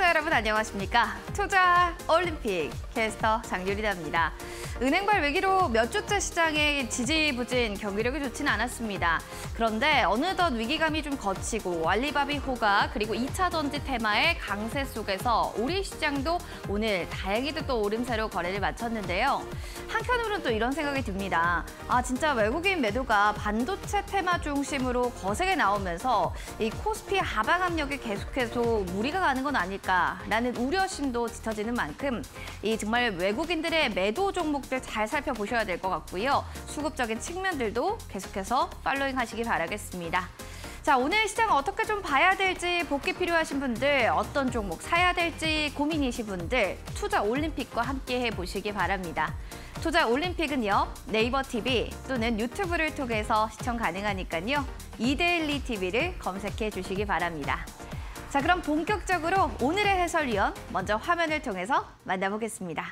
시청자 여러분 안녕하십니까? 투자 올림픽 캐스터 장유리다입니다. 은행발 위기로 몇 주째 시장의 지지부진 경기력이 좋지는 않았습니다. 그런데 어느덧 위기감이 좀 거치고 알리바비 호가 그리고 2차 전지 테마의 강세 속에서 우리 시장도 오늘 다행히도 또 오름세로 거래를 마쳤는데요. 한편으로는 또 이런 생각이 듭니다. 진짜 외국인 매도가 반도체 테마 중심으로 거세게 나오면서 이 코스피 하방 압력이 계속해서 무리가 가는 건 아닐까라는 우려심도 짙어지는 만큼 이 정말 외국인들의 매도 종목들 잘 살펴보셔야 될 것 같고요. 수급적인 측면들도 계속해서 팔로잉 하시기 바라겠습니다. 자, 오늘 시장 어떻게 좀 봐야 될지 복귀 필요하신 분들, 어떤 종목 사야 될지 고민이신 분들 투자 올림픽과 함께 해보시기 바랍니다. 투자 올림픽은요, 네이버 TV 또는 유튜브를 통해서 시청 가능하니까요. 이데일리 TV를 검색해 주시기 바랍니다. 자, 그럼 본격적으로 오늘의 해설위원 먼저 화면을 통해서 만나보겠습니다.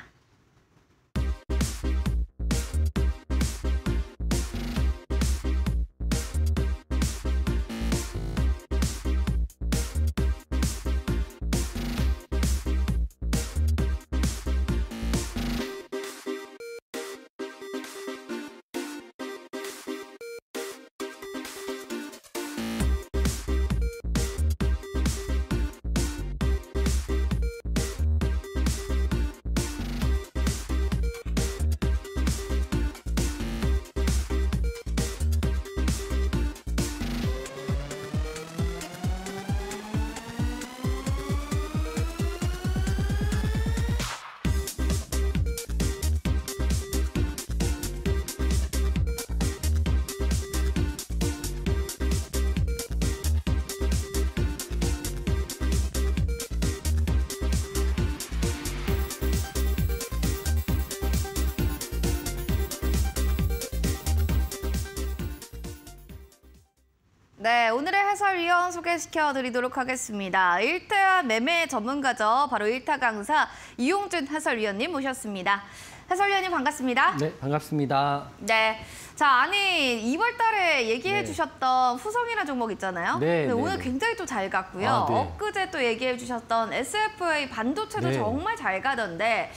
네, 오늘의 해설위원 소개시켜드리도록 하겠습니다. 일타 매매 전문가죠. 바로 일타 강사 이용준 해설위원님 모셨습니다. 해설위원님 반갑습니다. 네, 반갑습니다. 네. 자, 2월 달에 얘기해 주셨던 후성이라는 종목 있잖아요. 네, 근데 오늘 굉장히 또 잘 갔고요. 네. 엊그제 또 얘기해 주셨던 SFA 반도체도 네. 정말 잘 가던데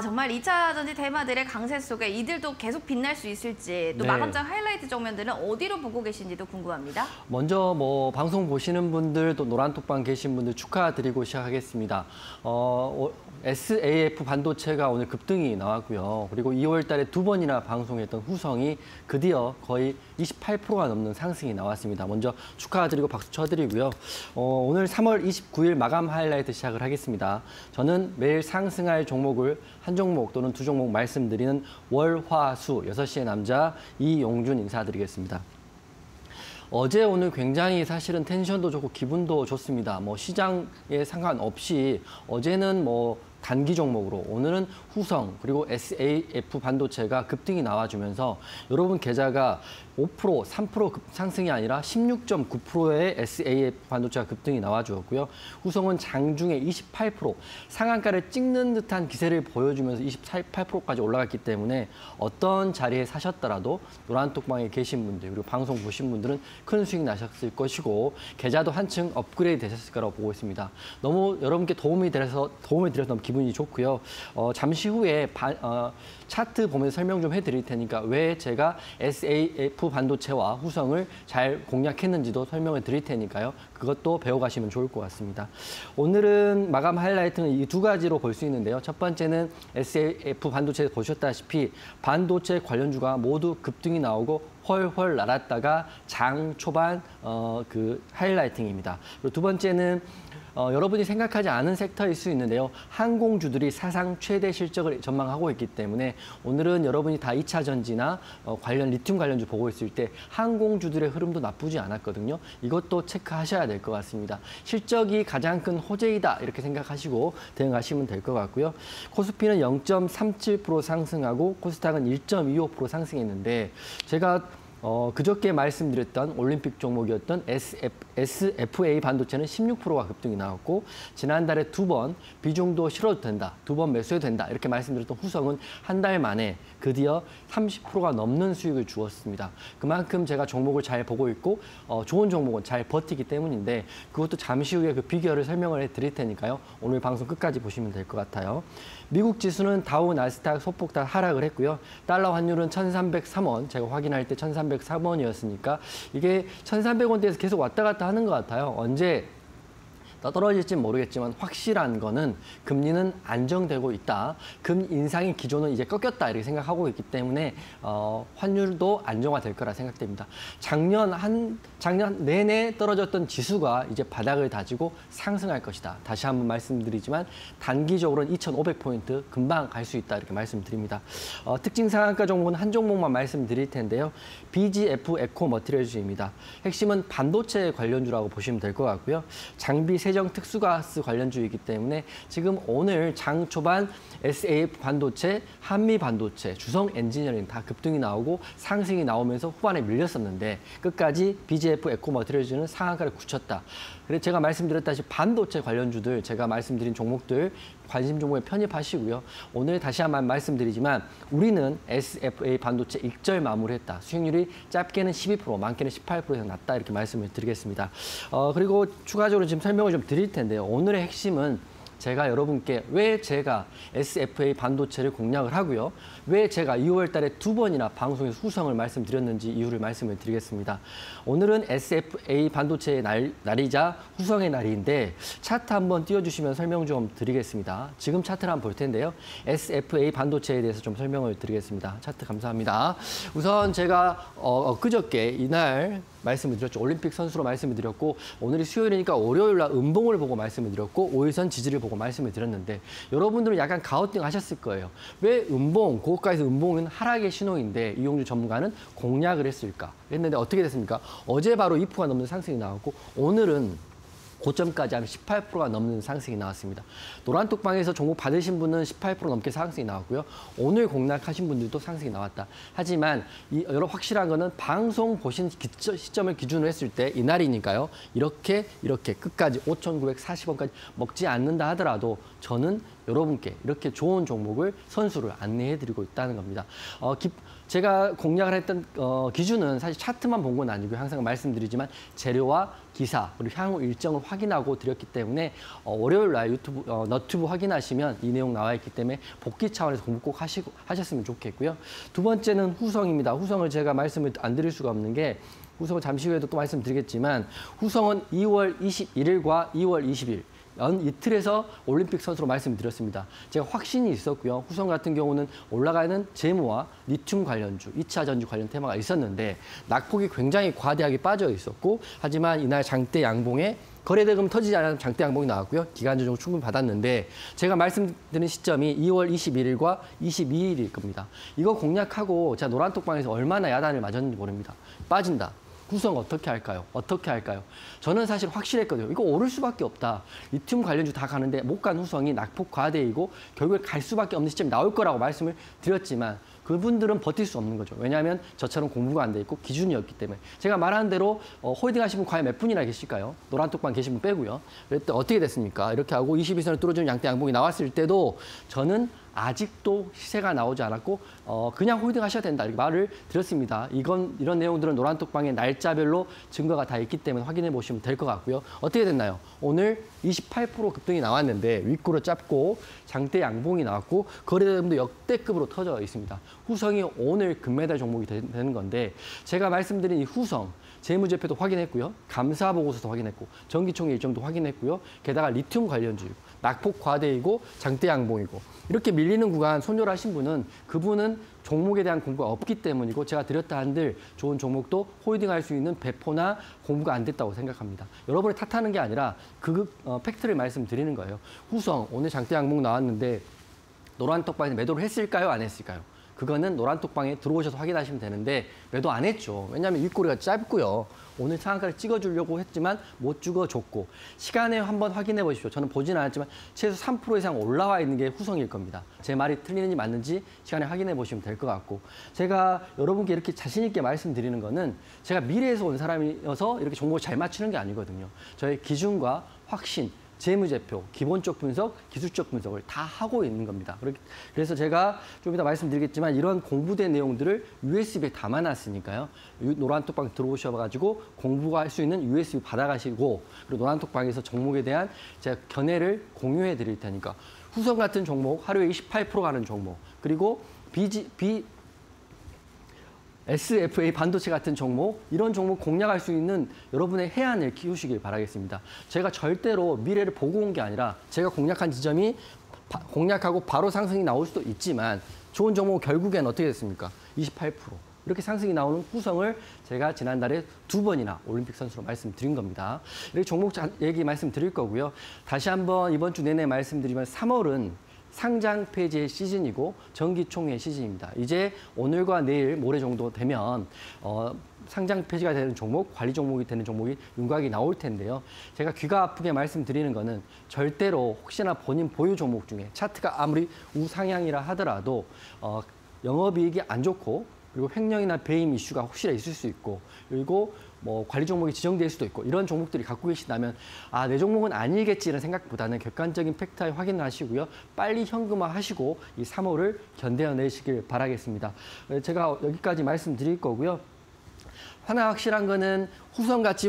정말 2차 전지 테마들의 강세 속에 이들도 계속 빛날 수 있을지 또 네. 마감장 하이라이트 장면들은 어디로 보고 계신지도 궁금합니다. 먼저 방송 보시는 분들 또 노란톡방 계신 분들 축하드리고 시작하겠습니다. SAF 반도체가 오늘 급등이 나왔고요. 그리고 2월 달에 2번이나 방송했던 후성이 드디어 거의 28%가 넘는 상승이 나왔습니다. 먼저 축하드리고 박수 쳐드리고요. 오늘 3월 29일 마감 하이라이트 시작을 하겠습니다. 저는 매일 상승할 종목을 한 종목 또는 두 종목 말씀드리는 월화수 6시의 남자 이용준 인사드리겠습니다. 어제 오늘 굉장히 사실은 텐션도 좋고 기분도 좋습니다. 시장에 상관없이 어제는 단기 종목으로 오늘은 후성 그리고 SAF 반도체가 급등이 나와주면서 여러분 계좌가 5%, 3% 상승이 아니라 16.9%의 SAF 반도체가 급등이 나와주었고요. 후성은 장중에 28% 상한가를 찍는 듯한 기세를 보여주면서 28%까지 올라갔기 때문에 어떤 자리에 사셨더라도 노란톡방에 계신 분들 그리고 방송 보신 분들은 큰 수익 나셨을 것이고 계좌도 한층 업그레이드 되셨을 거라고 보고 있습니다. 너무 여러분께 도움을 드려서 너무 기분이 좋고요. 잠시 후에 차트 보면서 설명 좀 해드릴 테니까 왜 제가 SAF 반도체와 후성을 잘 공략했는지도 설명을 드릴 테니까요. 그것도 배워가시면 좋을 것 같습니다. 오늘은 마감 하이라이트는 이 두 가지로 볼 수 있는데요. 첫 번째는 SAF 반도체 보셨다시피 반도체 관련주가 모두 급등이 나오고 헐헐 날았다가 장 초반 하이라이팅입니다. 그리고 두 번째는 여러분이 생각하지 않은 섹터일 수 있는데요. 항공주들이 사상 최대 실적을 전망하고 있기 때문에 오늘은 여러분이 다 2차 전지나 관련 리튬 관련주 보고 있을 때 항공주들의 흐름도 나쁘지 않았거든요. 이것도 체크하셔야 될 것 같습니다. 실적이 가장 큰 호재이다 이렇게 생각하시고 대응하시면 될 것 같고요. 코스피는 0.37% 상승하고 코스닥은 1.25% 상승했는데 제가 그저께 말씀드렸던 올림픽 종목이었던 SFA 반도체는 16%가 급등이 나왔고 지난달에 2번 비중도 실어도 된다, 2번 매수해도 된다 이렇게 말씀드렸던 후성은 한 달 만에 드디어 30%가 넘는 수익을 주었습니다. 그만큼 제가 종목을 잘 보고 있고 좋은 종목은 잘 버티기 때문인데 그것도 잠시 후에 그 비결을 설명을 해드릴 테니까요. 오늘 방송 끝까지 보시면 될 것 같아요. 미국 지수는 다우, 나스닥 소폭 다 하락을 했고요. 달러 환율은 1,303원, 제가 확인할 때 1,303원이었으니까 이게 1,300원대에서 계속 왔다 갔다 하는 것 같아요. 언제 떨어질지는 모르겠지만 확실한 거는 금리는 안정되고 있다. 금 인상의 기조는 이제 꺾였다 이렇게 생각하고 있기 때문에 환율도 안정화될 거라 생각됩니다. 작년 내내 떨어졌던 지수가 이제 바닥을 다지고 상승할 것이다. 다시 한번 말씀드리지만 단기적으로는 2,500포인트 금방 갈 수 있다 이렇게 말씀드립니다. 특징 상한가 종목은 한 종목만 말씀드릴 텐데요. BGF 에코 머티리얼즈입니다. 핵심은 반도체 관련주라고 보시면 될 것 같고요. 장비 세정 특수가스 관련주이기 때문에 지금 오늘 장 초반 SAF 반도체, 한미 반도체, 주성 엔지니어링 다 급등이 나오고 상승이 나오면서 후반에 밀렸었는데 끝까지 BGF 에코 머티리얼즈는 상한가를 굳혔다. 그래서 제가 말씀드렸다시피 반도체 관련주들, 제가 말씀드린 종목들 관심 종목에 편입하시고요. 오늘 다시 한번 말씀드리지만 우리는 SFA 반도체 익절 마무리했다. 수익률이 짧게는 12%, 많게는 18%에서 낮다 이렇게 말씀을 드리겠습니다. 그리고 추가적으로 지금 설명을 좀 드릴 텐데요. 오늘의 핵심은 제가 여러분께 왜 제가 SFA 반도체를 공략을 하고요. 왜 제가 2월 달에 2번이나 방송에서 후성을 말씀드렸는지 이유를 말씀을 드리겠습니다. 오늘은 SFA 반도체의 날이자 후성의 날인데 차트 한번 띄워주시면 설명 좀 드리겠습니다. 지금 차트를 한번 볼 텐데요. SFA 반도체에 대해서 좀 설명을 드리겠습니다. 차트 감사합니다. 우선 제가 그저께 이날 말씀을 드렸죠. 올림픽 선수로 말씀을 드렸고 오늘이 수요일이니까 월요일 날 음봉을 보고 말씀을 드렸고 5일선 지지를 보고 말씀을 드렸는데 여러분들은 약간 가우팅 하셨을 거예요. 왜 음봉, 고가에서 음봉은 하락의 신호인데 이용주 전문가는 공략을 했을까? 했는데 어떻게 됐습니까? 어제 바로 2%가 넘는 상승이 나왔고 오늘은 고점까지 하면 18%가 넘는 상승이 나왔습니다. 노란톡방에서 종목 받으신 분은 18% 넘게 상승이 나왔고요. 오늘 공략하신 분들도 상승이 나왔다. 하지만 여러 확실한 거는 방송 보신 시점을 기준으로 했을 때 이날이니까요. 이렇게 끝까지 5,940원까지 먹지 않는다 하더라도 저는 여러분께 이렇게 좋은 종목을 선수를 안내해드리고 있다는 겁니다. 제가 공략을 했던 기준은 사실 차트만 본 건 아니고요. 항상 말씀드리지만 재료와 기사 그리고 향후 일정을 확인하고 드렸기 때문에 월요일 날 유튜브 너튜브 확인하시면 이 내용 나와 있기 때문에 복귀 차원에서 공부 꼭 하셨으면 좋겠고요. 두 번째는 후성입니다. 후성을 제가 말씀을 안 드릴 수가 없는 게 후성은 잠시 후에도 또 말씀드리겠지만 후성은 2월 21일과 2월 20일 이틀에서 올림픽 선수로 말씀드렸습니다. 제가 확신이 있었고요. 후성 같은 경우는 올라가는 재무와 리튬 관련주, 2차 전지 관련 테마가 있었는데 낙폭이 굉장히 과대하게 빠져 있었고 하지만 이날 장대 양봉에 거래대금 터지지 않은 장대 양봉이 나왔고요. 기간 조정을 충분히 받았는데 제가 말씀드린 시점이 2월 21일과 22일일 겁니다. 이거 공략하고 제가 노란톡방에서 얼마나 야단을 맞았는지 모릅니다. 빠진다. 후성 어떻게 할까요? 어떻게 할까요? 저는 사실 확실했거든요. 이거 오를 수밖에 없다. 리튬 관련주 다 가는데 못 간 후성이 낙폭 과대이고 결국에 갈 수밖에 없는 시점이 나올 거라고 말씀을 드렸지만 그분들은 버틸 수 없는 거죠. 왜냐하면 저처럼 공부가 안 돼 있고 기준이었기 때문에. 제가 말한 대로 홀딩 하신 분 과연 몇 분이나 계실까요? 노란톡방 계신 분 빼고요. 그랬더니 어떻게 됐습니까? 이렇게 하고 22선을 뚫어주는 양대 양봉이 나왔을 때도 저는 아직도 시세가 나오지 않았고 그냥 홀딩 하셔야 된다 이렇게 말을 드렸습니다. 이런 내용들은 노란톡방의 날짜별로 증거가 다 있기 때문에 확인해 보시면 될 것 같고요. 어떻게 됐나요? 오늘 28% 급등이 나왔는데 윗구를 잡고 장대 양봉이 나왔고 거래대금도 역대급으로 터져 있습니다. 후성이 오늘 금메달 종목이 되는 건데 제가 말씀드린 이 후성 재무제표도 확인했고요. 감사보고서도 확인했고 정기총회 일정도 확인했고요. 게다가 리튬 관련주이고 낙폭 과대이고 장대 양봉이고 이렇게 밀리는 구간 손절하신 분은 그분은 종목에 대한 공부가 없기 때문이고 제가 드렸다 한들 좋은 종목도 홀딩할 수 있는 배포나 공부가 안 됐다고 생각합니다. 여러분이 탓하는 게 아니라 그 팩트를 말씀드리는 거예요. 후성 오늘 장대 양봉 나왔는데 노란톡방에서 매도를 했을까요? 안 했을까요? 그거는 노란톡방에 들어오셔서 확인하시면 되는데 매도 안 했죠. 왜냐하면 윗꼬리가 짧고요. 오늘 상한가를 찍어주려고 했지만 못 찍어줬고 시간에 한번 확인해 보십시오. 저는 보지는 않았지만 최소 3% 이상 올라와 있는 게 후성일 겁니다. 제 말이 틀리는지 맞는지 시간에 확인해 보시면 될 것 같고 제가 여러분께 이렇게 자신 있게 말씀드리는 거는 제가 미래에서 온 사람이어서 이렇게 종목을 잘 맞추는 게 아니거든요. 저의 기준과 확신, 재무제표, 기본적 분석, 기술적 분석을 다 하고 있는 겁니다. 그래서 제가 좀 이따 말씀드리겠지만 이런 공부된 내용들을 USB에 담아놨으니까요. 노란톡방 들어오셔가지고 공부할 수 있는 USB 받아가시고 그리고 노란톡방에서 종목에 대한 제가 견해를 공유해 드릴 테니까 후성 같은 종목, 하루에 28% 가는 종목, 그리고 SFA 반도체 같은 종목, 이런 종목 공략할 수 있는 여러분의 해안을 키우시길 바라겠습니다. 제가 절대로 미래를 보고 온 게 아니라 제가 공략한 지점이 공략하고 바로 상승이 나올 수도 있지만 좋은 종목 결국엔 어떻게 됐습니까? 28%. 이렇게 상승이 나오는 후성을 제가 지난달에 2번이나 올림픽 선수로 말씀드린 겁니다. 이렇게 종목 얘기 말씀드릴 거고요. 다시 한번 이번 주 내내 말씀드리면 3월은 상장 폐지의 시즌이고 정기총회 시즌입니다. 이제 오늘과 내일, 모레 정도 되면 상장 폐지가 되는 종목, 관리 종목이 되는 종목이 윤곽이 나올 텐데요. 제가 귀가 아프게 말씀드리는 거는 절대로 혹시나 본인 보유 종목 중에 차트가 아무리 우상향이라 하더라도 영업이익이 안 좋고 그리고 횡령이나 배임 이슈가 혹시나 있을 수 있고 그리고 뭐 관리 종목이 지정될 수도 있고 이런 종목들이 갖고 계신다면 아, 내 종목은 아니겠지 이런 생각보다는 객관적인 팩트에 확인을 하시고요. 빨리 현금화하시고 이 3월을 견뎌내시길 바라겠습니다. 제가 여기까지 말씀드릴 거고요. 하나 확실한 거는 후성같이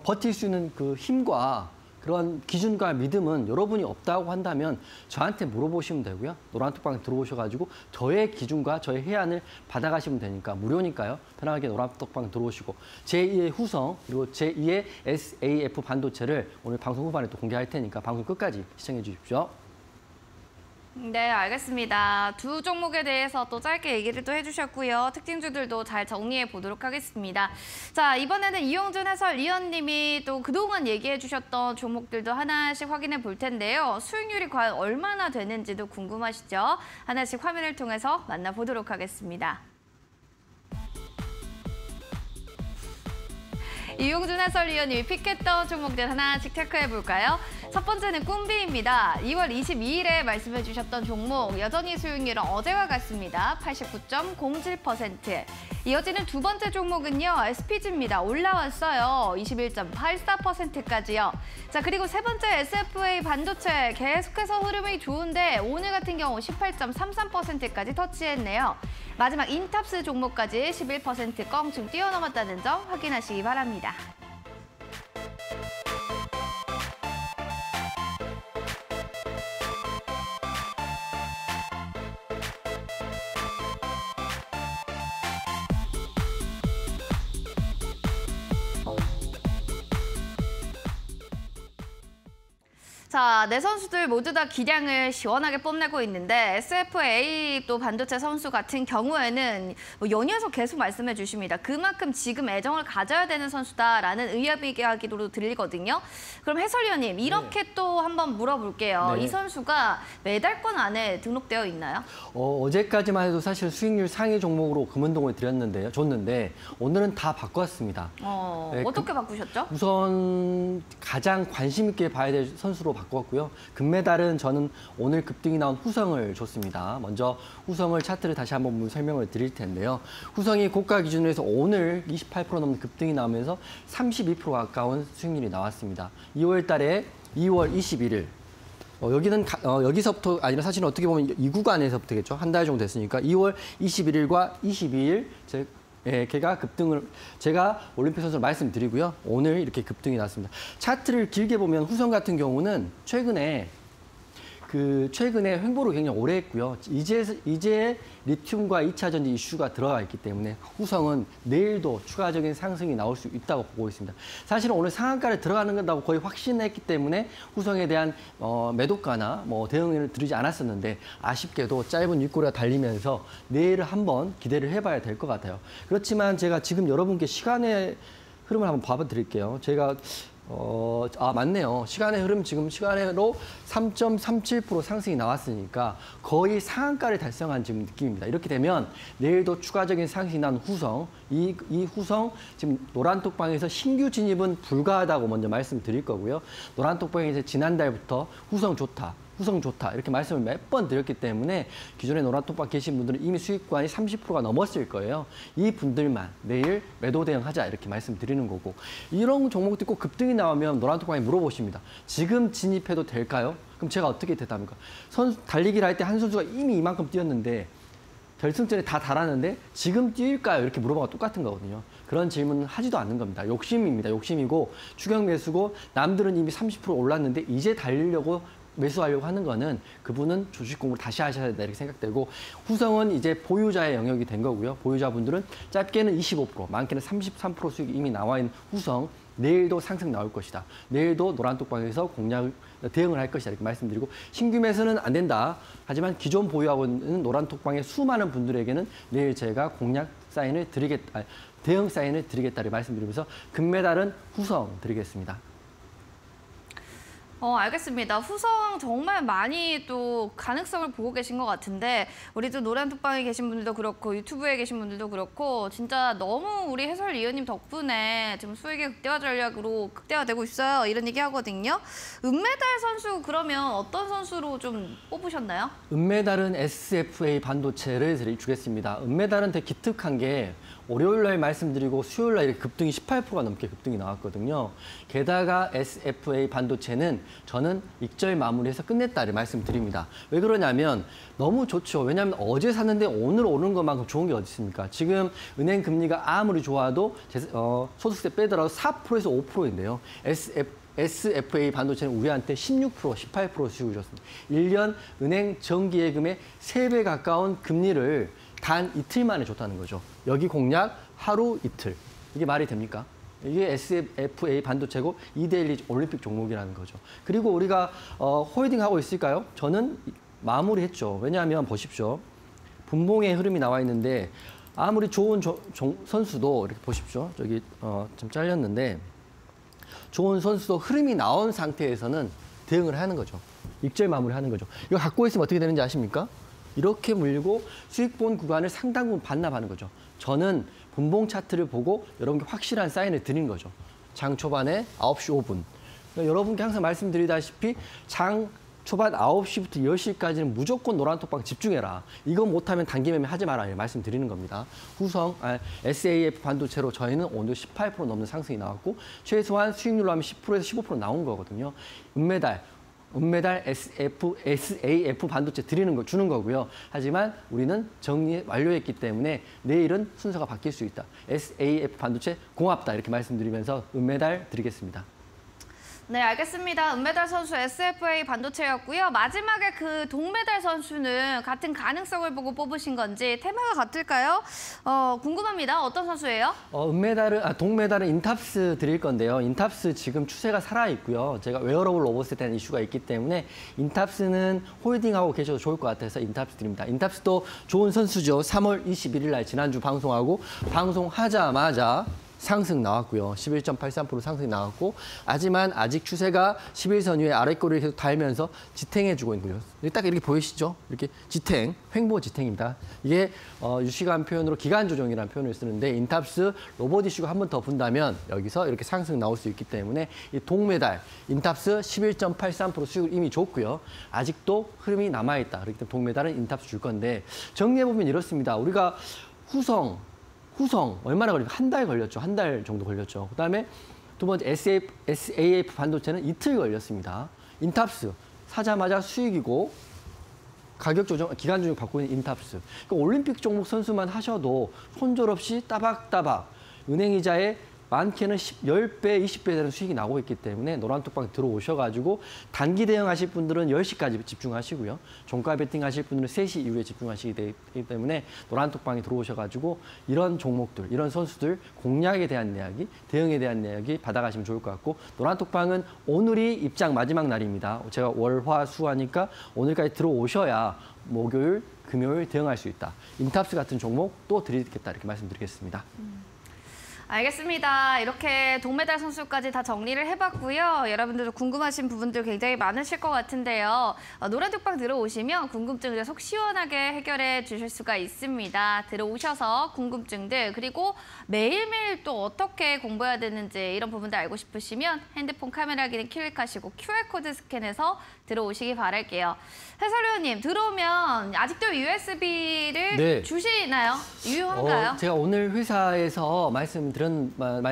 버틸 수 있는 그 힘과 그런 기준과 믿음은 여러분이 없다고 한다면 저한테 물어보시면 되고요. 노란톡방에 들어오셔가지고 저의 기준과 저의 해안을 받아가시면 되니까 무료니까요. 편하게 노란톡방 들어오시고 제2의 후성 그리고 제2의 SAF 반도체를 오늘 방송 후반에 또 공개할 테니까 방송 끝까지 시청해 주십시오. 네, 알겠습니다. 두 종목에 대해서 또 짧게 얘기를 또 해주셨고요. 특징주들도 잘 정리해 보도록 하겠습니다. 자, 이번에는 이용준 해설위원님이 또 그동안 얘기해 주셨던 종목들도 하나씩 확인해 볼 텐데요. 수익률이 과연 얼마나 되는지도 궁금하시죠? 하나씩 화면을 통해서 만나보도록 하겠습니다. 이용준 해설위원님이 픽했던 종목들 하나씩 체크해 볼까요? 첫 번째는 꿈비입니다. 2월 22일에 말씀해 주셨던 종목, 여전히 수익률은 어제와 같습니다. 89.07%. 이어지는 두 번째 종목은요, SPG입니다. 올라왔어요. 21.84%까지요. 자, 그리고 세 번째 SFA 반도체 계속해서 흐름이 좋은데 오늘 같은 경우 18.33%까지 터치했네요. 마지막 인탑스 종목까지 11% 껑충 뛰어넘었다는 점 확인하시기 바랍니다. 자, 네 선수들 모두 다 기량을 시원하게 뽐내고 있는데 SFA 또 반도체 선수 같은 경우에는 연이어서 계속 말씀해 주십니다. 그만큼 지금 애정을 가져야 되는 선수다라는 의미이기도 들리거든요. 그럼 해설위원님, 이렇게 네. 또 한번 물어볼게요. 네. 이 선수가 매달권 안에 등록되어 있나요? 어제까지만 해도 사실 수익률 상위 종목으로 금운동을 줬는데 오늘은 다 바꿨습니다. 네, 어떻게 바꾸셨죠? 우선 가장 관심 있게 봐야 될 선수로 바꿨고요. 금메달은 저는 오늘 급등이 나온 후성을 줬습니다. 먼저 후성을 차트를 다시 한번 설명을 드릴 텐데요. 후성이 고가 기준으로 해서 오늘 28% 넘는 급등이 나오면서 32% 가까운 수익률이 나왔습니다. 2월 달에 2월 21일 여기는 여기서부터 아니라 사실은 어떻게 보면 이 구간에서부터겠죠. 한 달 정도 됐으니까 2월 21일과 22일 걔가 급등을 제가 올림픽 선수로 말씀드리고요. 오늘 이렇게 급등이 났습니다. 차트를 길게 보면 후성 같은 경우는 최근에 횡보를 굉장히 오래 했고요. 이제 리튬과 2차 전지 이슈가 들어가 있기 때문에 후성은 내일도 추가적인 상승이 나올 수 있다고 보고 있습니다. 사실은 오늘 상한가를 들어가는 건다고 거의 확신했기 때문에 후성에 대한 매도가나 대응을 드리지 않았었는데 아쉽게도 짧은 윗꼬리가 달리면서 내일을 한번 기대를 해봐야 될 것 같아요. 그렇지만 제가 지금 여러분께 시간의 흐름을 한번 봐드릴게요. 제가 맞네요. 시간의 흐름 지금 시간으로 3.37% 상승이 나왔으니까 거의 상한가를 달성한 지금 느낌입니다. 이렇게 되면 내일도 추가적인 상승이 난 후성, 이 후성 지금 노란톡방에서 신규 진입은 불가하다고 먼저 말씀드릴 거고요. 노란톡방에서 지난달부터 후성 좋다. 이렇게 말씀을 몇 번 드렸기 때문에 기존에 노란톡방 계신 분들은 이미 수익권이 30%가 넘었을 거예요. 이 분들만 내일 매도 대응하자 이렇게 말씀드리는 거고, 이런 종목도 있고 급등이 나오면 노란톡방에 물어보십니다. 지금 진입해도 될까요? 그럼 제가 어떻게 대답합니까? 달리기를 할 때 한 선수가 이미 이만큼 뛰었는데 결승전에 다 달았는데 지금 뛸까요? 이렇게 물어봐가 똑같은 거거든요. 그런 질문은 하지도 않는 겁니다. 욕심입니다. 욕심이고 추격 매수고, 남들은 이미 30% 올랐는데 이제 달리려고 매수하려고 하는 거는 그분은 주식 공부를 다시 하셔야 된다 이렇게 생각되고, 후성은 이제 보유자의 영역이 된 거고요. 보유자분들은 짧게는 25%, 많게는 33% 수익이 이미 나와 있는 후성, 내일도 상승 나올 것이다. 내일도 노란톡방에서 공략 대응을 할 것이다 이렇게 말씀드리고, 신규 매수는 안 된다. 하지만 기존 보유하고 있는 노란톡방의 수많은 분들에게는 내일 제가 대응 사인을 드리겠다를 말씀드리면서 금메달은 후성 드리겠습니다. 알겠습니다. 후성 정말 많이 또 가능성을 보고 계신 것 같은데, 우리 또 노란톡방에 계신 분들도 그렇고 유튜브에 계신 분들도 그렇고 진짜 너무 우리 해설위원님 덕분에 지금 수익의 극대화 전략으로 극대화되고 있어요. 이런 얘기 하거든요. 은메달 선수 그러면 어떤 선수로 좀 뽑으셨나요? 은메달은 SFA 반도체를 주겠습니다. 은메달은 되게 기특한 게 월요일 날 말씀드리고 수요일 날 이렇게 급등이 18%가 넘게 급등이 나왔거든요. 게다가 SFA 반도체는 저는 익절 마무리해서 끝냈다를 말씀드립니다. 왜 그러냐면 너무 좋죠. 왜냐하면 어제 샀는데 오늘 오르는 것만큼 좋은 게 어디 있습니까? 지금 은행 금리가 아무리 좋아도 소득세 빼더라도 4%에서 5%인데요. SFA 반도체는 우리한테 16%, 18% 수익을 줬습니다. 1년 은행 정기예금의 3배 가까운 금리를 단 이틀 만에 줬다는 거죠. 여기 공략 하루 이틀. 이게 말이 됩니까? 이게 SFA 반도체고 2대1 올림픽 종목이라는 거죠. 그리고 우리가 홀딩하고 있을까요? 저는 마무리했죠. 왜냐하면 보십시오. 분봉의 흐름이 나와 있는데 아무리 좋은 선수도 이렇게 보십시오. 저기 좀 잘렸는데 좋은 선수도 흐름이 나온 상태에서는 대응을 하는 거죠. 익절 마무리하는 거죠. 이거 갖고 있으면 어떻게 되는지 아십니까? 이렇게 물고 수익본 구간을 상당 부분 반납하는 거죠. 저는 분봉 차트를 보고 여러분께 확실한 사인을 드린 거죠. 장 초반에 9시 5분. 그러니까 여러분께 항상 말씀드리다시피 장 초반 9시부터 10시까지는 무조건 노란톡방 집중해라. 이거 못하면 단기 매매 하지 마라. 말씀드리는 겁니다. SAF 반도체로 저희는 오늘 18% 넘는 상승이 나왔고 최소한 수익률로 하면 10%에서 15% 나온 거거든요. 은메달 SAF 반도체 주는 거고요. 하지만 우리는 정리 완료했기 때문에 내일은 순서가 바뀔 수 있다. SAF 반도체 고맙다 이렇게 말씀드리면서 은메달 드리겠습니다. 네, 알겠습니다. 은메달 선수 SFA 반도체였고요. 마지막에 그 동메달 선수는 같은 가능성을 보고 뽑으신 건지 테마가 같을까요? 궁금합니다. 어떤 선수예요? 동메달은 인탑스 드릴 건데요. 인탑스 지금 추세가 살아있고요. 제가 웨어러블 로봇에 대한 이슈가 있기 때문에 인탑스는 홀딩하고 계셔도 좋을 것 같아서 인탑스 드립니다. 인탑스도 좋은 선수죠. 3월 21일 날 지난주 방송하자마자 상승 나왔고요. 11.83% 상승이 나왔고, 하지만 아직 추세가 11선 위에 아랫꼬리를 계속 달면서 지탱해주고 있는 거죠. 딱 이렇게 보이시죠? 이렇게 지탱, 횡보 지탱입니다. 이게 유시간 표현으로 기간 조정이라는 표현을 쓰는데 인탑스 로봇 이슈가 한 번 더 분다면 여기서 이렇게 상승 나올 수 있기 때문에 이 동메달, 인탑스 11.83% 수익을 이미 줬고요. 아직도 흐름이 남아있다. 그렇기 때문에 동메달은 인탑스 줄 건데 정리해보면 이렇습니다. 우리가 후성 얼마나 걸립니까? 한 달 걸렸죠. 한 달 정도 걸렸죠. 그다음에 두 번째 SAF 반도체는 이틀 걸렸습니다. 인탑스 사자마자 수익이고 가격 조정, 기간 조정 받고 있는 인탑스. 그러니까 올림픽 종목 선수만 하셔도 손절없이 따박따박 은행이자에 많게는 10배, 20배 되는 수익이 나오고 있기 때문에 노란톡방 들어오셔가지고 단기 대응하실 분들은 10시까지 집중하시고요. 종가 베팅 하실 분들은 3시 이후에 집중하시기 되기 때문에 노란톡방에 들어오셔가지고 이런 종목들, 이런 선수들 공략에 대한 이야기, 대응에 대한 이야기 받아가시면 좋을 것 같고, 노란톡방은 오늘이 입장 마지막 날입니다. 제가 월, 화, 수 하니까 오늘까지 들어오셔야 목요일, 금요일 대응할 수 있다. 인탑스 같은 종목 또 드리겠다 이렇게 말씀드리겠습니다. 알겠습니다. 이렇게 동메달 선수까지 다 정리를 해봤고요. 여러분들도 궁금하신 부분들 굉장히 많으실 것 같은데요. 노란톡방 들어오시면 궁금증을 속 시원하게 해결해 주실 수가 있습니다. 들어오셔서 궁금증들 그리고 매일매일 또 어떻게 공부해야 되는지 이런 부분들 알고 싶으시면 핸드폰 카메라 기능 클릭하시고 QR코드 스캔해서 들어오시기 바랄게요. 해설위원님, 들어오면 아직도 USB를 네. 주시나요? 유효한가요? 제가 오늘 회사에서 많이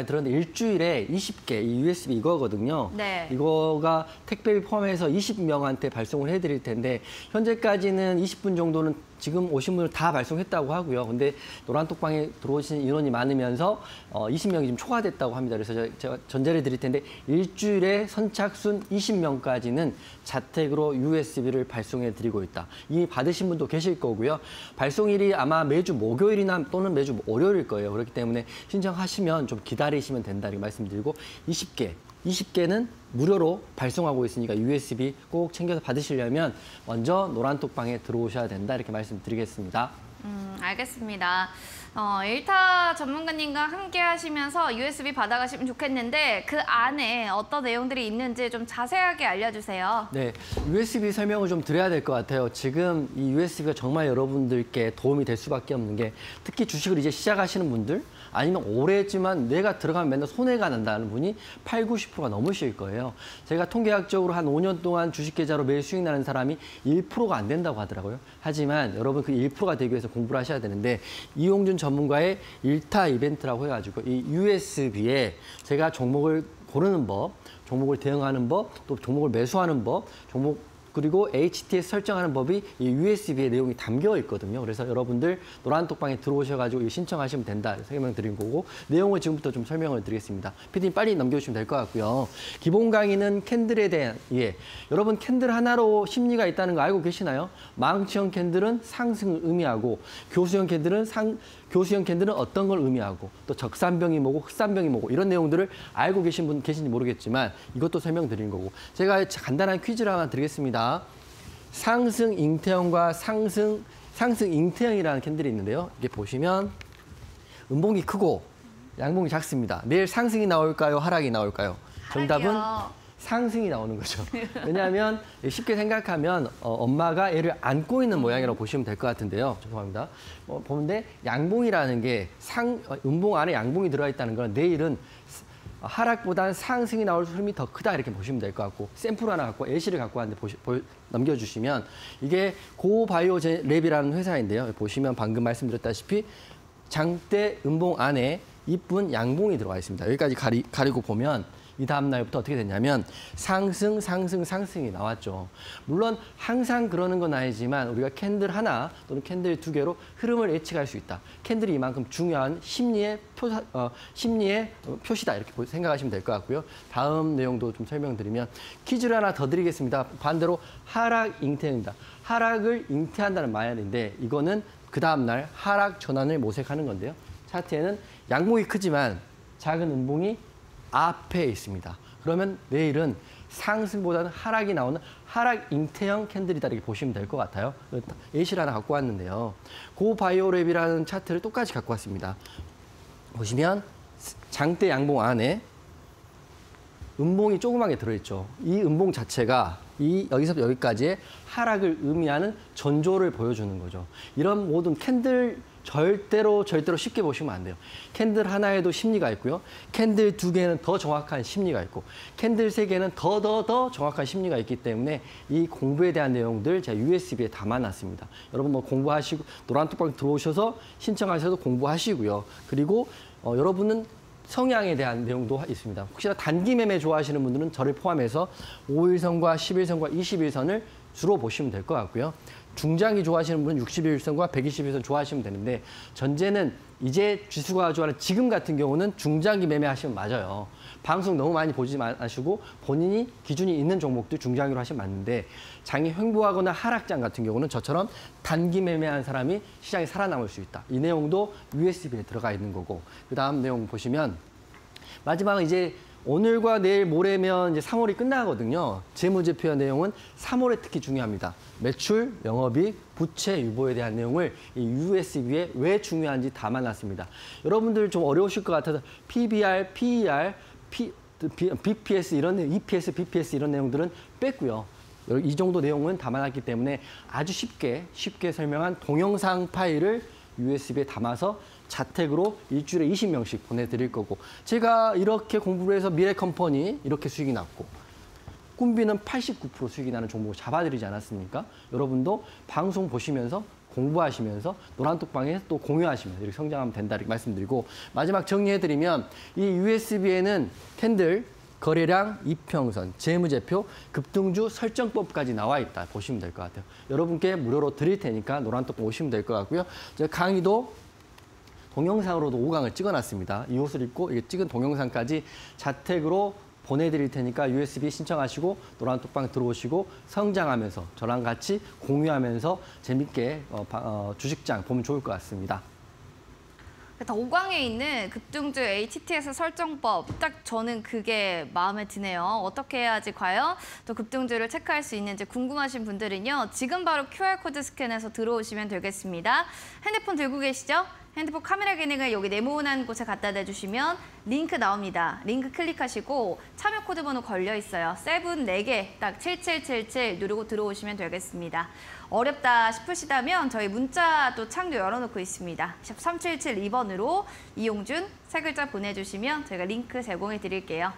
들었는데 일주일에 20개 이 USB 이거거든요. 네. 이거가 택배비 포함해서 20명한테 발송을 해드릴 텐데 현재까지는 20분 정도는 지금 오신 분들 다 발송했다고 하고요. 근데 노란톡방에 들어오신 인원이 많으면서 20명이 좀 초과됐다고 합니다. 그래서 제가 전제를 드릴 텐데 일주일에 선착순 20명까지는 자택으로 USB를 발송해 드리고 있다. 이미 받으신 분도 계실 거고요. 발송일이 아마 매주 목요일이나 또는 매주 월요일일 거예요. 그렇기 때문에 신청하시면 좀 기다리시면 된다 이렇게 말씀드리고 20개는 무료로 발송하고 있으니까 USB 꼭 챙겨서 받으시려면 먼저 노란톡방에 들어오셔야 된다 이렇게 말씀드리겠습니다. 알겠습니다. 1타 전문가님과 함께 하시면서 USB 받아가시면 좋겠는데 그 안에 어떤 내용들이 있는지 좀 자세하게 알려주세요. 네, USB 설명을 좀 드려야 될 것 같아요. 지금 이 USB가 정말 여러분들께 도움이 될 수밖에 없는 게 특히 주식을 이제 시작하시는 분들 아니면 오래 했지만 내가 들어가면 맨날 손해가 난다는 분이 80~90%가 넘으실 거예요. 제가 통계학적으로 한 5년 동안 주식 계좌로 매일 수익 나는 사람이 1%가 안 된다고 하더라고요. 하지만 여러분 그 1%가 되기 위해서 공부를 하셔야 되는데 이용준 전문가의 1타 이벤트라고 해가지고 이 USB에 제가 종목을 고르는 법, 종목을 대응하는 법, 또 종목을 매수하는 법, 그리고 HTS 설정하는 법이 이 USB의 내용이 담겨 있거든요. 그래서 여러분들 노란톡방에 들어오셔가지고 신청하시면 된다 설명드린 거고 내용을 지금부터 좀 설명을 드리겠습니다. PD님 빨리 넘겨주시면 될 것 같고요. 기본 강의는 캔들에 대한 여러분 캔들 하나로 심리가 있다는 거 알고 계시나요? 망치형 캔들은 상승을 의미하고 교수형 캔들은 어떤 걸 의미하고 또 적산병이 뭐고 흑산병이 뭐고 이런 내용들을 알고 계신 분 계신지 모르겠지만 이것도 설명드린 거고 제가 간단한 퀴즈를 하나 드리겠습니다. 상승 잉태형과 상승 잉태형이라는 캔들이 있는데요. 이게 보시면 음봉이 크고 양봉이 작습니다. 내일 상승이 나올까요? 하락이 나올까요? 정답은 상승이 나오는 거죠. 왜냐하면 쉽게 생각하면 엄마가 애를 안고 있는 모양이라고 보시면 될 것 같은데요. 죄송합니다. 보는데 양봉이라는 게 음봉 안에 양봉이 들어가 있다는 건 내일은 하락보다는 상승이 나올 흐름이 더 크다 이렇게 보시면 될 것 같고 샘플 하나 갖고 예시를 갖고 왔는데 넘겨주시면 이게 고바이오랩이라는 회사인데요. 보시면 방금 말씀드렸다시피 장대 음봉 안에 이쁜 양봉이 들어가 있습니다. 여기까지 가리고 보면 이 다음 날부터 어떻게 됐냐면 상승이 나왔죠. 물론 항상 그러는 건 아니지만 우리가 캔들 하나 또는 캔들 2개로 흐름을 예측할 수 있다. 캔들이 이만큼 중요한 심리의 표시다 이렇게 생각하시면 될 것 같고요. 다음 내용도 좀 설명드리면 퀴즈를 하나 더 드리겠습니다. 반대로 하락 잉태입니다. 하락을 잉태한다는 말인데 이거는 그 다음 날 하락 전환을 모색하는 건데요. 차트에는 양봉이 크지만 작은 음봉이 앞에 있습니다. 그러면 내일은 상승보다는 하락이 나오는 하락 잉태형 캔들이다 이렇게 보시면 될 것 같아요. 예시를 하나 갖고 왔는데요. 고바이오랩이라는 차트를 똑같이 갖고 왔습니다. 보시면 장대 양봉 안에 음봉이 조그맣게 들어있죠. 이 음봉 자체가 여기서 여기까지의 하락을 의미하는 전조를 보여주는 거죠. 이런 모든 캔들 절대로 쉽게 보시면 안 돼요. 캔들 하나에도 심리가 있고요. 캔들 2개는 더 정확한 심리가 있고 캔들 3개는 더 정확한 심리가 있기 때문에 이 공부에 대한 내용들 제가 USB에 담아놨습니다. 여러분 공부하시고 노란톡방 들어오셔서 신청하셔서 공부하시고요. 그리고 여러분은 성향에 대한 내용도 있습니다. 혹시나 단기 매매 좋아하시는 분들은 저를 포함해서 5일선과 10일선과 21선을 주로 보시면 될 것 같고요. 중장기 좋아하시는 분은 61선과 121선 좋아하시면 되는데 전제는 이제 지수가 좋아하는 지금 같은 경우는 중장기 매매하시면 맞아요. 방송 너무 많이 보지 마시고 본인이 기준이 있는 종목들 중장기로 하시면 맞는데 장이 횡보하거나 하락장 같은 경우는 저처럼 단기 매매한 사람이 시장에 살아남을 수 있다. 이 내용도 USB에 들어가 있는 거고 그다음 내용 보시면 마지막은 이제 오늘과 내일 모레면 이제 3월이 끝나거든요. 재무제표 내용은 3월에 특히 중요합니다. 매출, 영업이익, 부채 유보에 대한 내용을 이 USB에 왜 중요한지 담아놨습니다. 여러분들 좀 어려우실 것 같아서 PBR, PER, BPS 이런 EPS, BPS 이런 내용들은 뺐고요. 이 정도 내용은 담아놨기 때문에 아주 쉽게 설명한 동영상 파일을 USB에 담아서 자택으로 일주일에 20명씩 보내드릴 거고, 제가 이렇게 공부를 해서 미래컴퍼니 이렇게 수익이 났고 꿈비는 89% 수익이 나는 종목을 잡아드리지 않았습니까? 여러분도 방송 보시면서 공부하시면서 노란톡방에 또 공유하시면서 이렇게 성장하면 된다 이렇게 말씀드리고, 마지막 정리해드리면 이 USB에는 캔들, 거래량, 이평선, 재무제표, 급등주 설정법까지 나와 있다 보시면 될 것 같아요. 여러분께 무료로 드릴 테니까 노란톡방 오시면 될 것 같고요. 제가 강의도 동영상으로도 5강을 찍어놨습니다. 이 옷을 입고 이게 찍은 동영상까지 자택으로 보내드릴 테니까 USB 신청하시고 노란톡방 들어오시고 성장하면서 저랑 같이 공유하면서 재밌게 주식장 보면 좋을 것 같습니다. 5강에 있는 급등주 HTS 설정법, 딱 저는 그게 마음에 드네요. 어떻게 해야지 과연 또 급등주를 체크할 수 있는지 궁금하신 분들은요. 지금 바로 QR코드 스캔해서 들어오시면 되겠습니다. 핸드폰 들고 계시죠? 핸드폰 카메라 기능을 여기 네모난 곳에 갖다 대주시면 링크 나옵니다. 링크 클릭하시고 참여 코드 번호 걸려 있어요. 7 4개 딱 7777 누르고 들어오시면 되겠습니다. 어렵다 싶으시다면 저희 문자 또 창도 열어놓고 있습니다. 샵 3772번으로 이용준 세 글자 보내주시면 저희가 링크 제공해 드릴게요.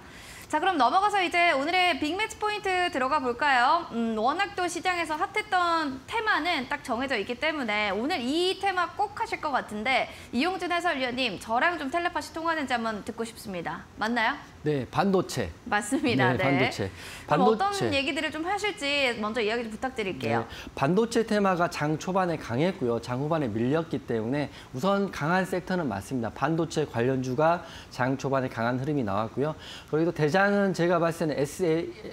자, 그럼 넘어가서 이제 오늘의 빅매치 포인트 들어가 볼까요? 워낙 또 시장에서 핫했던 테마는 딱 정해져 있기 때문에 오늘 이 테마 꼭 하실 것 같은데, 이용준 해설위원님 저랑 좀 텔레파시 통하는지 한번 듣고 싶습니다. 맞나요? 네, 반도체. 맞습니다. 네, 반도체. 그럼 어떤 얘기들을 좀 하실지 먼저 이야기 좀 부탁드릴게요. 네, 반도체 테마가 장 초반에 강했고요. 장 후반에 밀렸기 때문에 우선 강한 섹터는 맞습니다. 반도체 관련주가 장 초반에 강한 흐름이 나왔고요. 그리고 대장은 제가 봤을 때는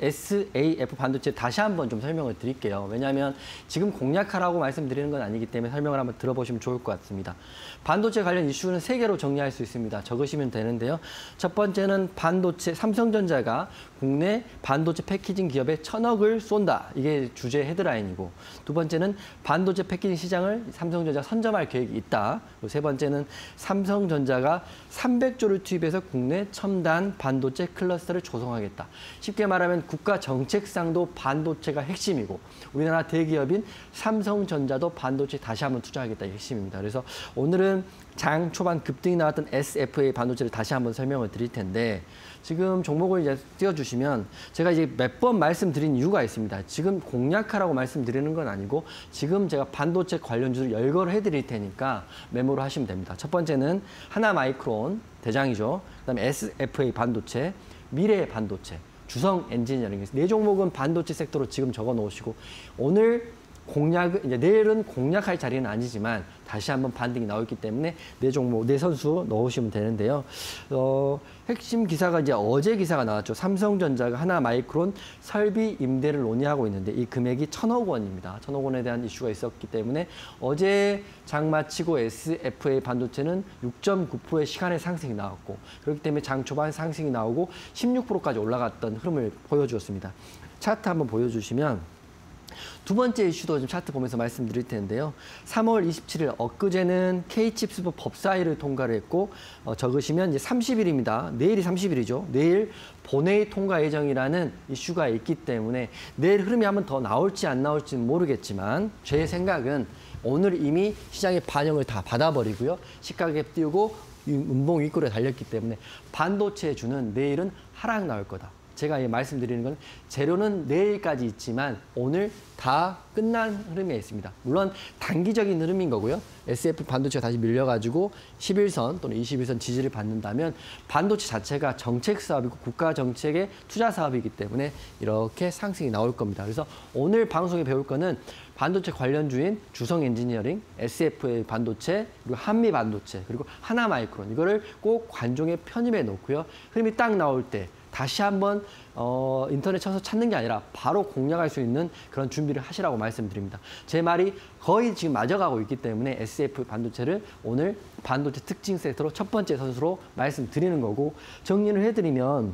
SAF 반도체 다시 한번 좀 설명을 드릴게요. 왜냐하면 지금 공략하라고 말씀드리는 건 아니기 때문에 설명을 한번 들어보시면 좋을 것 같습니다. 반도체 관련 이슈는 3개로 정리할 수 있습니다. 적으시면 되는데요. 첫 번째는 반도체, 삼성전자가 국내 반도체 패키징 기업에 1,000억을 쏜다. 이게 주제 헤드라인이고, 두 번째는 반도체 패키징 시장을 삼성전자가 선점할 계획이 있다. 그리고 세 번째는 삼성전자가 300조를 투입해서 국내 첨단 반도체 클러스터를 조성하겠다. 쉽게 말하면 국가 정책상도 반도체가 핵심이고 우리나라 대기업인 삼성전자도 반도체 다시 한번 투자하겠다. 이게 핵심입니다. 그래서 오늘은 장 초반 급등이 나왔던 SFA 반도체를 다시 한번 설명을 드릴 텐데, 지금 종목을 이제 띄워주시면 제가 이제 몇 번 말씀드린 이유가 있습니다. 지금 공략하라고 말씀드리는 건 아니고 지금 제가 반도체 관련주를 열거를 해드릴 테니까 메모를 하시면 됩니다. 첫 번째는 하나마이크론 대장이죠. 그다음에 SFA 반도체, 미래 반도체, 주성 엔지니어링. 네 종목은 반도체 섹터로 지금 적어 놓으시고, 오늘 이제 내일은 공략할 자리는 아니지만 다시 한번 반등이 나오기 때문에 네 종목, 네 선수 넣으시면 되는데요. 핵심 기사가 이제 어제 기사가 나왔죠. 삼성전자가 하나마이크론 설비 임대를 논의하고 있는데 이 금액이 1,000억 원입니다. 1,000억 원에 대한 이슈가 있었기 때문에 어제 장 마치고 SFA 반도체는 6.9%의 시간의 상승이 나왔고, 그렇기 때문에 장 초반 상승이 나오고 16%까지 올라갔던 흐름을 보여주었습니다. 차트 한번 보여주시면 두 번째 이슈도 좀 차트 보면서 말씀드릴 텐데요. 3월 27일 엊그제는 K칩스부 법사위를 통과를 했고, 적으시면 이제 30일입니다. 내일이 30일이죠. 내일 본회의 통과 예정이라는 이슈가 있기 때문에 내일 흐름이 한번 더 나올지 안 나올지는 모르겠지만 제 생각은 오늘 이미 시장의 반영을 다 받아버리고요. 시가갭 띄우고 음봉 윗골에 달렸기 때문에 반도체주는 내일은 하락 나올 거다. 제가 말씀드리는 건 재료는 내일까지 있지만 오늘 다 끝난 흐름에 있습니다. 물론 단기적인 흐름인 거고요. SF 반도체가 다시 밀려가지고 11선 또는 21선 지지를 받는다면 반도체 자체가 정책 사업이고 국가 정책의 투자 사업이기 때문에 이렇게 상승이 나올 겁니다. 그래서 오늘 방송에 배울 거는 반도체 관련주인 주성 엔지니어링, SFA 반도체, 그리고 한미 반도체, 그리고 하나마이크론, 이거를 꼭 관종에 편입해 놓고요. 흐름이 딱 나올 때 다시 한번 인터넷 쳐서 찾는 게 아니라 바로 공략할 수 있는 그런 준비를 하시라고 말씀드립니다. 제 말이 거의 지금 맞아가고 있기 때문에 SF 반도체를 오늘 반도체 특징 섹터로 첫 번째 선수로 말씀드리는 거고, 정리를 해드리면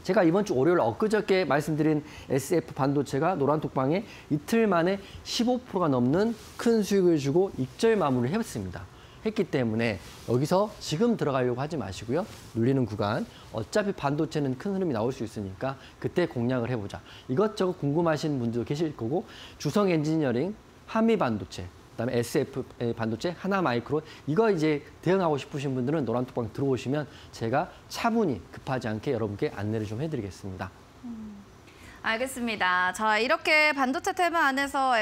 제가 이번 주 월요일 엊그저께 말씀드린 SF 반도체가 노란톡방에 이틀 만에 15%가 넘는 큰 수익을 주고 익절 마무리를 했기 때문에 여기서 지금 들어가려고 하지 마시고요. 눌리는 구간, 어차피 반도체는 큰 흐름이 나올 수 있으니까 그때 공략을 해보자. 이것저것 궁금하신 분들도 계실 거고 주성 엔지니어링, 한미 반도체, 그다음에 SF 반도체, 하나마이크론 이거 이제 대응하고 싶으신 분들은 노란톡방 들어오시면 제가 차분히 급하지 않게 여러분께 안내를 좀 해드리겠습니다. 알겠습니다. 자, 이렇게 반도체 테마 안에서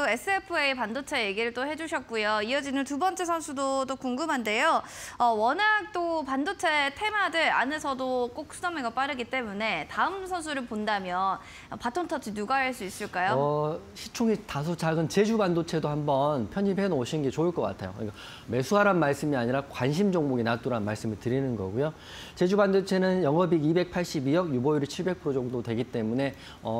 SFA 반도체 얘기를 또 해주셨고요. 이어지는 두 번째 선수도 또 궁금한데요. 워낙 또 반도체 테마들 안에서도 꼭 수렴회가 빠르기 때문에 다음 선수를 본다면 바톤 터치 누가 할 수 있을까요? 시총이 다소 작은 제주 반도체도 한번 편입해 놓으시는 게 좋을 것 같아요. 그러니까 매수하란 말씀이 아니라 관심 종목에 놔두란 말씀을 드리는 거고요. 제주 반도체는 영업이익 282억, 유보율이 700% 정도 되기 때문에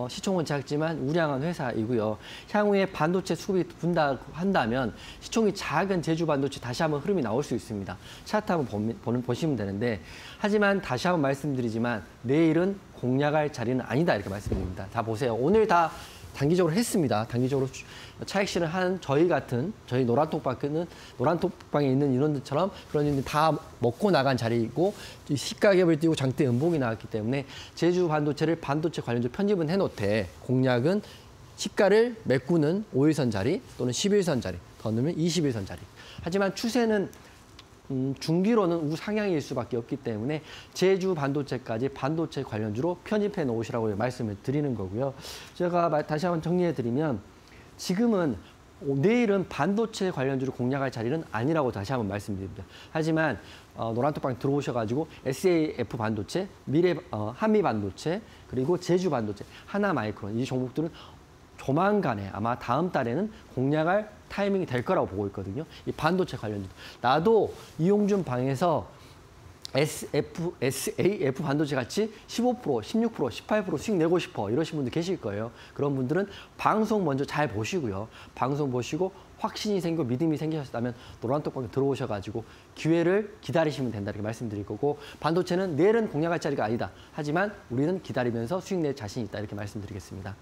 시총은 작지만 우량한 회사이고요. 향후에 반도체 수급이 분다 한다면 시총이 작은 제주 반도체 다시 한번 흐름이 나올 수 있습니다. 차트 한번 보시면 되는데 하지만 다시 한번 말씀드리지만 내일은 공략할 자리는 아니다 이렇게 말씀드립니다. 자 보세요. 오늘 다 단기적으로 했습니다. 단기적으로 차익 실현한 저희 노란톡방에 있는 인원들처럼 그런 인들 다 먹고 나간 자리이고 시가격을 띄고 장대 음봉이 나왔기 때문에 제주 반도체를 반도체 관련주 편입은 해놓되 공략은 시가를 메꾸는 5일선 자리 또는 11선 자리, 더 넣으면 21선 자리. 하지만 추세는 중기로는 우상향일 수밖에 없기 때문에 제주 반도체까지 반도체 관련주로 편입해 놓으시라고 말씀을 드리는 거고요. 제가 다시 한번 정리해 드리면 지금은 내일은 반도체 관련주로 공략할 자리는 아니라고 다시 한번 말씀드립니다. 하지만 노란톡방 들어오셔가지고 SAF 반도체, 한미 반도체, 그리고 제주 반도체, 하나마이크론 이 종목들은 조만간에 아마 다음 달에는 공략할 타이밍이 될 거라고 보고 있거든요. 이 반도체 관련주. 나도 이용준 방에서 SAF 반도체 같이 15%, 16%, 18% 수익 내고 싶어 이러신 분들 계실 거예요. 그런 분들은 방송 먼저 잘 보시고요. 방송 보시고 확신이 생기고 믿음이 생기셨다면 노란톡방에 들어오셔가지고 기회를 기다리시면 된다 이렇게 말씀드릴 거고 반도체는 내일은 공략할 자리가 아니다. 하지만 우리는 기다리면서 수익 낼 자신이 있다 이렇게 말씀드리겠습니다.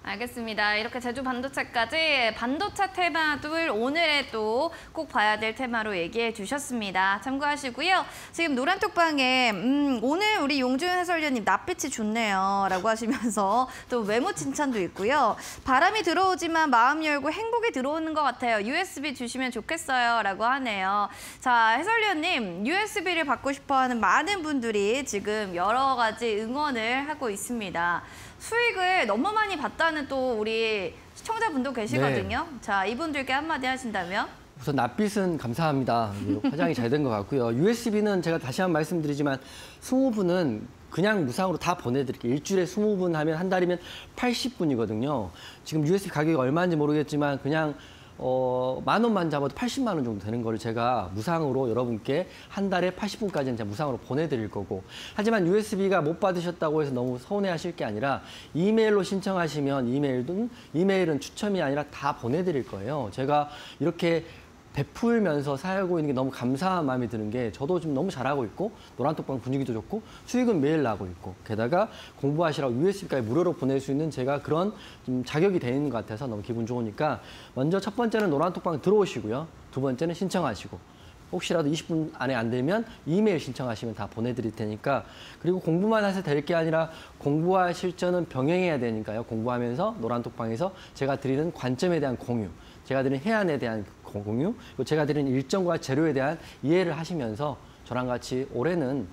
알겠습니다. 이렇게 제주 반도체까지 반도체 테마들 오늘에 또 꼭 봐야 될 테마로 얘기해 주셨습니다. 참고하시고요. 지금 노란톡방에 오늘 우리 용준 해설위원님 낯빛이 좋네요 라고 하시면서 또 외모 칭찬도 있고요. 바람이 들어오지만 마음 열고 행복이 들어오는 것 같아요. USB 주시면 좋겠어요 라고 하네요. 자, 해설위원님 USB를 받고 싶어하는 많은 분들이 지금 여러 가지 응원을 하고 있습니다. 수익을 너무 많이 봤다는 또 우리 시청자분도 계시거든요. 네. 자, 이분들께 한마디 하신다면? 우선 낯빛은 감사합니다. 화장이 잘 된 것 같고요. USB는 제가 다시 한번 말씀드리지만 20분은 그냥 무상으로 다 보내드릴게요. 일주일에 20분 하면 한 달이면 80분이거든요. 지금 USB 가격이 얼마인지 모르겠지만 그냥 10,000원만 잡아도 80만 원 정도 되는 거를 제가 무상으로 여러분께 한 달에 80분까지는 제가 무상으로 보내드릴 거고 하지만 USB가 못 받으셨다고 해서 너무 서운해하실 게 아니라 이메일로 신청하시면 이메일은 추첨이 아니라 다 보내드릴 거예요. 제가 이렇게 베풀면서 살고 있는 게 너무 감사한 마음이 드는 게 저도 지금 너무 잘하고 있고 노란톡방 분위기도 좋고 수익은 매일 나고 있고 게다가 공부하시라고 USB까지 무료로 보낼 수 있는 제가 그런 좀 자격이 돼 있는 것 같아서 너무 기분 좋으니까 먼저 첫 번째는 노란톡방 들어오시고요. 두 번째는 신청하시고 혹시라도 20분 안에 안 되면 이메일 신청하시면 다 보내드릴 테니까 그리고 공부만 해서 될 게 아니라 공부와 실전은 병행해야 되니까요. 공부하면서 노란톡방에서 제가 드리는 관점에 대한 공유 제가 드리는 해안에 대한 공유, 그리고 제가 드리는 일정과 재료에 대한 이해를 하시면서 저랑 같이 올해는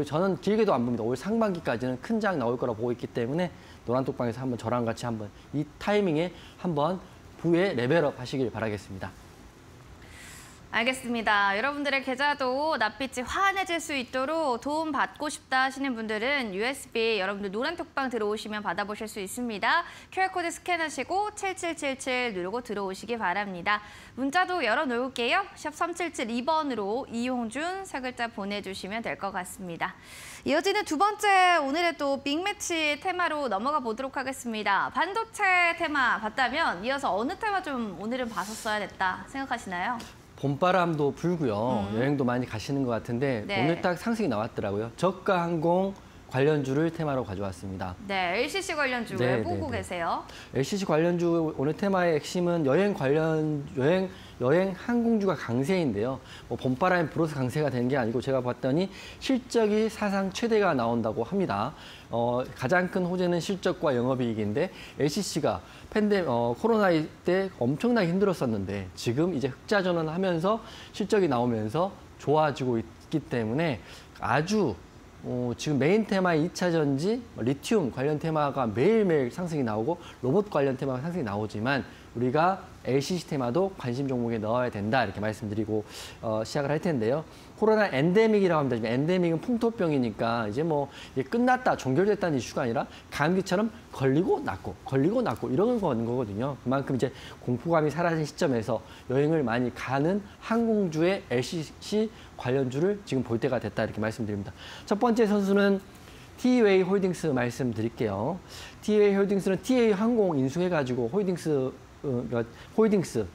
저는 길게도 안 봅니다. 올 상반기까지는 큰 장 나올 거라고 보고 있기 때문에 노란톡방에서 한번 저랑 같이 한번 이 타이밍에 한번 부에 레벨업 하시길 바라겠습니다. 알겠습니다. 여러분들의 계좌도 낯빛이 환해질 수 있도록 도움 받고 싶다 하시는 분들은 USB 여러분들 노란톡방 들어오시면 받아보실 수 있습니다. QR코드 스캔하시고 7777 누르고 들어오시기 바랍니다. 문자도 열어놓을게요. 샵 3772번으로 이용준 세 글자 보내주시면 될 것 같습니다. 이어지는 두 번째 오늘의 또 빅매치 테마로 넘어가 보도록 하겠습니다. 반도체 테마 봤다면 이어서 어느 테마 좀 오늘은 봤었어야 됐다 생각하시나요? 봄바람도 불고요. 여행도 많이 가시는 것 같은데 네. 오늘 딱 상승이 나왔더라고요. 저가 항공 관련주를 테마로 가져왔습니다. 네, LCC 관련주 왜 보고 계세요? LCC 관련주 오늘 테마의 핵심은 여행 항공주가 강세인데요. 뭐 봄바람이 불어서 강세가 된 게 아니고 제가 봤더니 실적이 사상 최대가 나온다고 합니다. 가장 큰 호재는 실적과 영업이익인데 LCC가 코로나 때 엄청나게 힘들었었는데 지금 이제 흑자 전환하면서 실적이 나오면서 좋아지고 있기 때문에 아주 지금 메인 테마의 2차 전지, 리튬 관련 테마가 매일매일 상승이 나오고 로봇 관련 테마가 상승이 나오지만 우리가 LCC 테마도 관심 종목에 넣어야 된다 이렇게 말씀드리고 시작을 할 텐데요. 코로나 엔데믹이라고 합니다. 지금 엔데믹은 풍토병이니까 이제 뭐 이게 끝났다, 종결됐다는 이슈가 아니라 감기처럼 걸리고 낫고 이런 거거든요. 그만큼 이제 공포감이 사라진 시점에서 여행을 많이 가는 항공주의 LCC 관련주를 지금 볼 때가 됐다 이렇게 말씀드립니다. 첫 번째 선수는 TUA 홀딩스 말씀드릴게요. TUA 홀딩스는 TA 항공 인수해가지고 홀딩스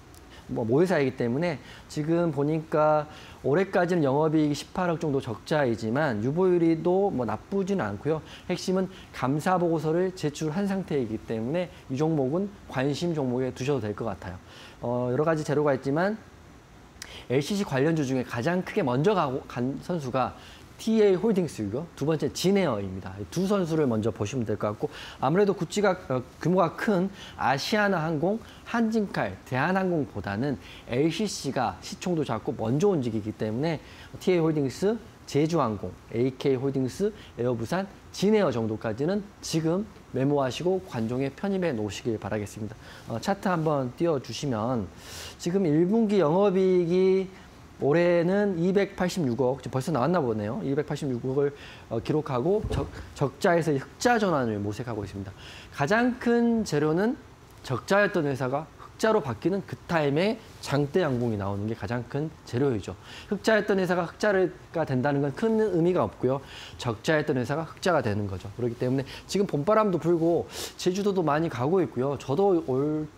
모회사이기 때문에 지금 보니까 올해까지는 영업이익이 18억 정도 적자이지만 유보율이도 뭐 나쁘지는 않고요. 핵심은 감사 보고서를 제출한 상태이기 때문에 이 종목은 관심 종목에 두셔도 될 것 같아요. 여러 가지 재료가 있지만 LCC 관련주 중에 가장 크게 먼저 간 선수가 TA 홀딩스이고 두 번째 진에어입니다. 두 선수를 먼저 보시면 될 것 같고 아무래도 규모가 큰 아시아나항공, 한진칼, 대한항공보다는 LCC가 시총도 작고 먼저 움직이기 때문에 TA 홀딩스, 제주항공, AK홀딩스, 에어부산, 진에어 정도까지는 지금 메모하시고 관종에 편입해 놓으시길 바라겠습니다. 차트 한번 띄워주시면 지금 1분기 영업이익이 올해는 286억, 벌써 나왔나 보네요. 286억을 기록하고 적자에서 흑자 전환을 모색하고 있습니다. 가장 큰 재료는 적자였던 회사가 흑자로 바뀌는 그 타임에 장대 양봉이 나오는 게 가장 큰 재료이죠. 흑자였던 회사가 흑자가 된다는 건 큰 의미가 없고요. 적자였던 회사가 흑자가 되는 거죠. 그렇기 때문에 지금 봄바람도 불고 제주도도 많이 가고 있고요. 저도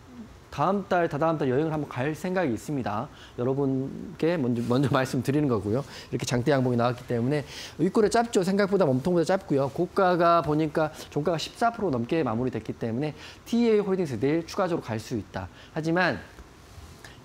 다음 달, 다다음 달 여행을 한번 갈 생각이 있습니다. 여러분께 먼저 말씀드리는 거고요. 이렇게 장대 양봉이 나왔기 때문에 윗골에 짧죠. 생각보다 몸통보다 짧고요. 고가가 보니까 종가가 14% 넘게 마무리됐기 때문에 TA 홀딩스 내일 추가적으로 갈 수 있다. 하지만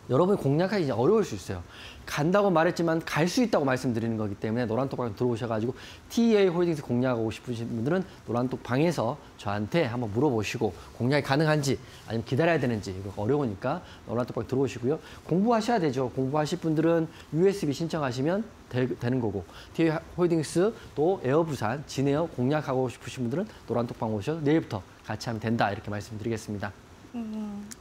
여러분이 공략하기 이제 어려울 수 있어요. 간다고 말했지만 갈 수 있다고 말씀드리는 거기 때문에 노란톡방 들어오셔가지고 TA 홀딩스 공략하고 싶으신 분들은 노란톡방에서 저한테 한번 물어보시고 공략이 가능한지 아니면 기다려야 되는지 이거 어려우니까 노란톡방 들어오시고요. 공부하셔야 되죠. 공부하실 분들은 USB 신청하시면 되는 거고 TA 홀딩스 또 에어부산, 진에어 공략하고 싶으신 분들은 노란톡방 오셔서 내일부터 같이 하면 된다 이렇게 말씀드리겠습니다.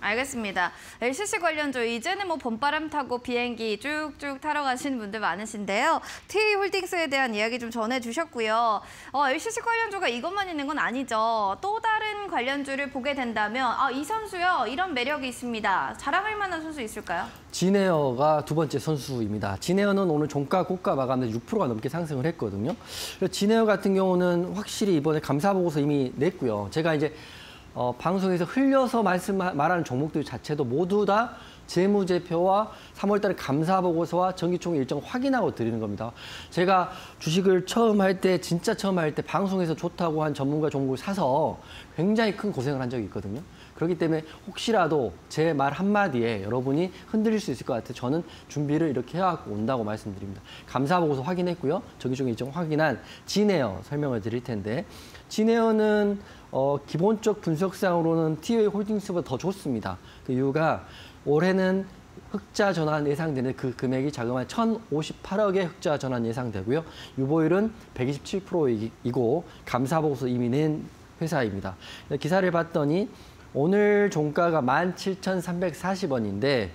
알겠습니다. LCC 관련주 이제는 뭐 봄바람 타고 비행기 쭉쭉 타러 가시는 분들 많으신데요. TA 홀딩스에 대한 이야기 좀 전해주셨고요. LCC 관련주가 이것만 있는 건 아니죠. 또 다른 관련주를 보게 된다면 이 선수요 이런 매력이 있습니다. 자랑할 만한 선수 있을까요? 진에어가 두 번째 선수입니다. 진에어는 오늘 종가 고가 마감에 6%가 넘게 상승을 했거든요. 진에어 같은 경우는 확실히 이번에 감사 보고서 이미 냈고요. 제가 이제 방송에서 흘려서 말하는 종목들 자체도 모두 다 재무제표와 3월 달에 감사 보고서와 정기총회 일정 확인하고 드리는 겁니다. 제가 주식을 진짜 처음 할 때 방송에서 좋다고 한 전문가 종목을 사서 굉장히 큰 고생을 한 적이 있거든요. 그렇기 때문에 혹시라도 제 말 한마디에 여러분이 흔들릴 수 있을 것 같아요. 저는 준비를 이렇게 해갖고 온다고 말씀드립니다. 감사 보고서 확인했고요. 정기총회 일정 확인한 진에어 설명을 드릴 텐데 진에어는 기본적 분석상으로는 TA 홀딩스보다 더 좋습니다. 그 이유가 올해는 흑자 전환 예상되는 그 금액이 자그마치 1,058억의 흑자 전환 예상되고요. 유보율은 127%이고 감사 보고서 이미 낸 회사입니다. 기사를 봤더니 오늘 종가가 17,340원인데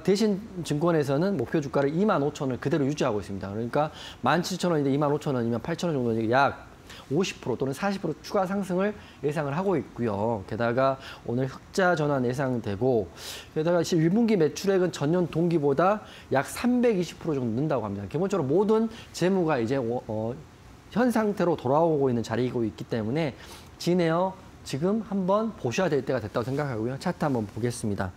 대신증권에서는 목표 주가를 25,000원을 그대로 유지하고 있습니다. 그러니까 17,000원인데 25,000원이면 8,000원 정도니까 약 50% 또는 40% 추가 상승을 예상을 하고 있고요. 게다가 오늘 흑자 전환 예상되고 게다가 1분기 매출액은 전년 동기보다 약 320% 정도 는다고 합니다. 기본적으로 모든 재무가 이제 현 상태로 돌아오고 있는 자리이고 있기 때문에 진에어 지금 한번 보셔야 될 때가 됐다고 생각하고요. 차트 한번 보겠습니다.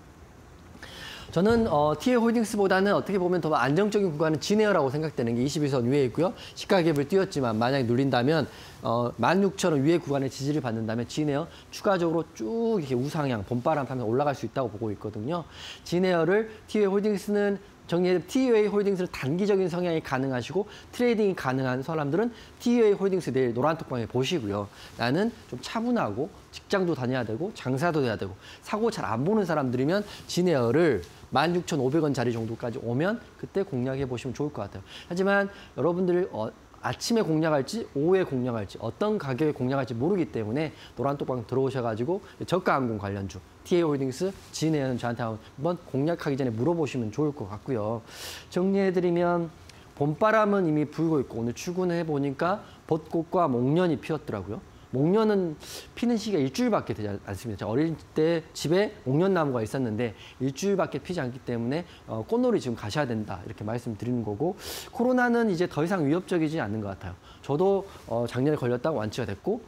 저는 TA홀딩스보다는 어떻게 보면 더 안정적인 구간은 진에어라고 생각되는 게 21선 위에 있고요. 시가갭을 띄웠지만 만약에 눌린다면 16,000원 위에 구간의 지지를 받는다면 진에어 추가적으로 쭉 이렇게 우상향, 봄바람 타면서 올라갈 수 있다고 보고 있거든요. 진에어를 TA홀딩스는 정리해 TA홀딩스를 단기적인 성향이 가능하시고 트레이딩이 가능한 사람들은 TA홀딩스 내일 노란톡방에 보시고요. 나는 좀 차분하고 직장도 다녀야 되고 장사도 해야 되고 사고 잘 안 보는 사람들이면 진에어를 16,500원 자리 정도까지 오면 그때 공략해 보시면 좋을 것 같아요. 하지만 여러분들 아침에 공략할지 오후에 공략할지 어떤 가격에 공략할지 모르기 때문에 노란톡방 들어오셔가지고 저가항공 관련주 TA홀딩스, 진에어는 저한테 한번 공략하기 전에 물어보시면 좋을 것 같고요. 정리해드리면 봄바람은 이미 불고 있고 오늘 출근해 보니까 벚꽃과 목련이 피었더라고요. 목련은 피는 시기가 일주일밖에 되지 않습니다. 제가 어릴 때 집에 목련나무가 있었는데 일주일밖에 피지 않기 때문에 꽃놀이 지금 가셔야 된다 이렇게 말씀드리는 거고 코로나는 이제 더 이상 위협적이지 않는 것 같아요. 저도 작년에 걸렸다가 완치가 됐고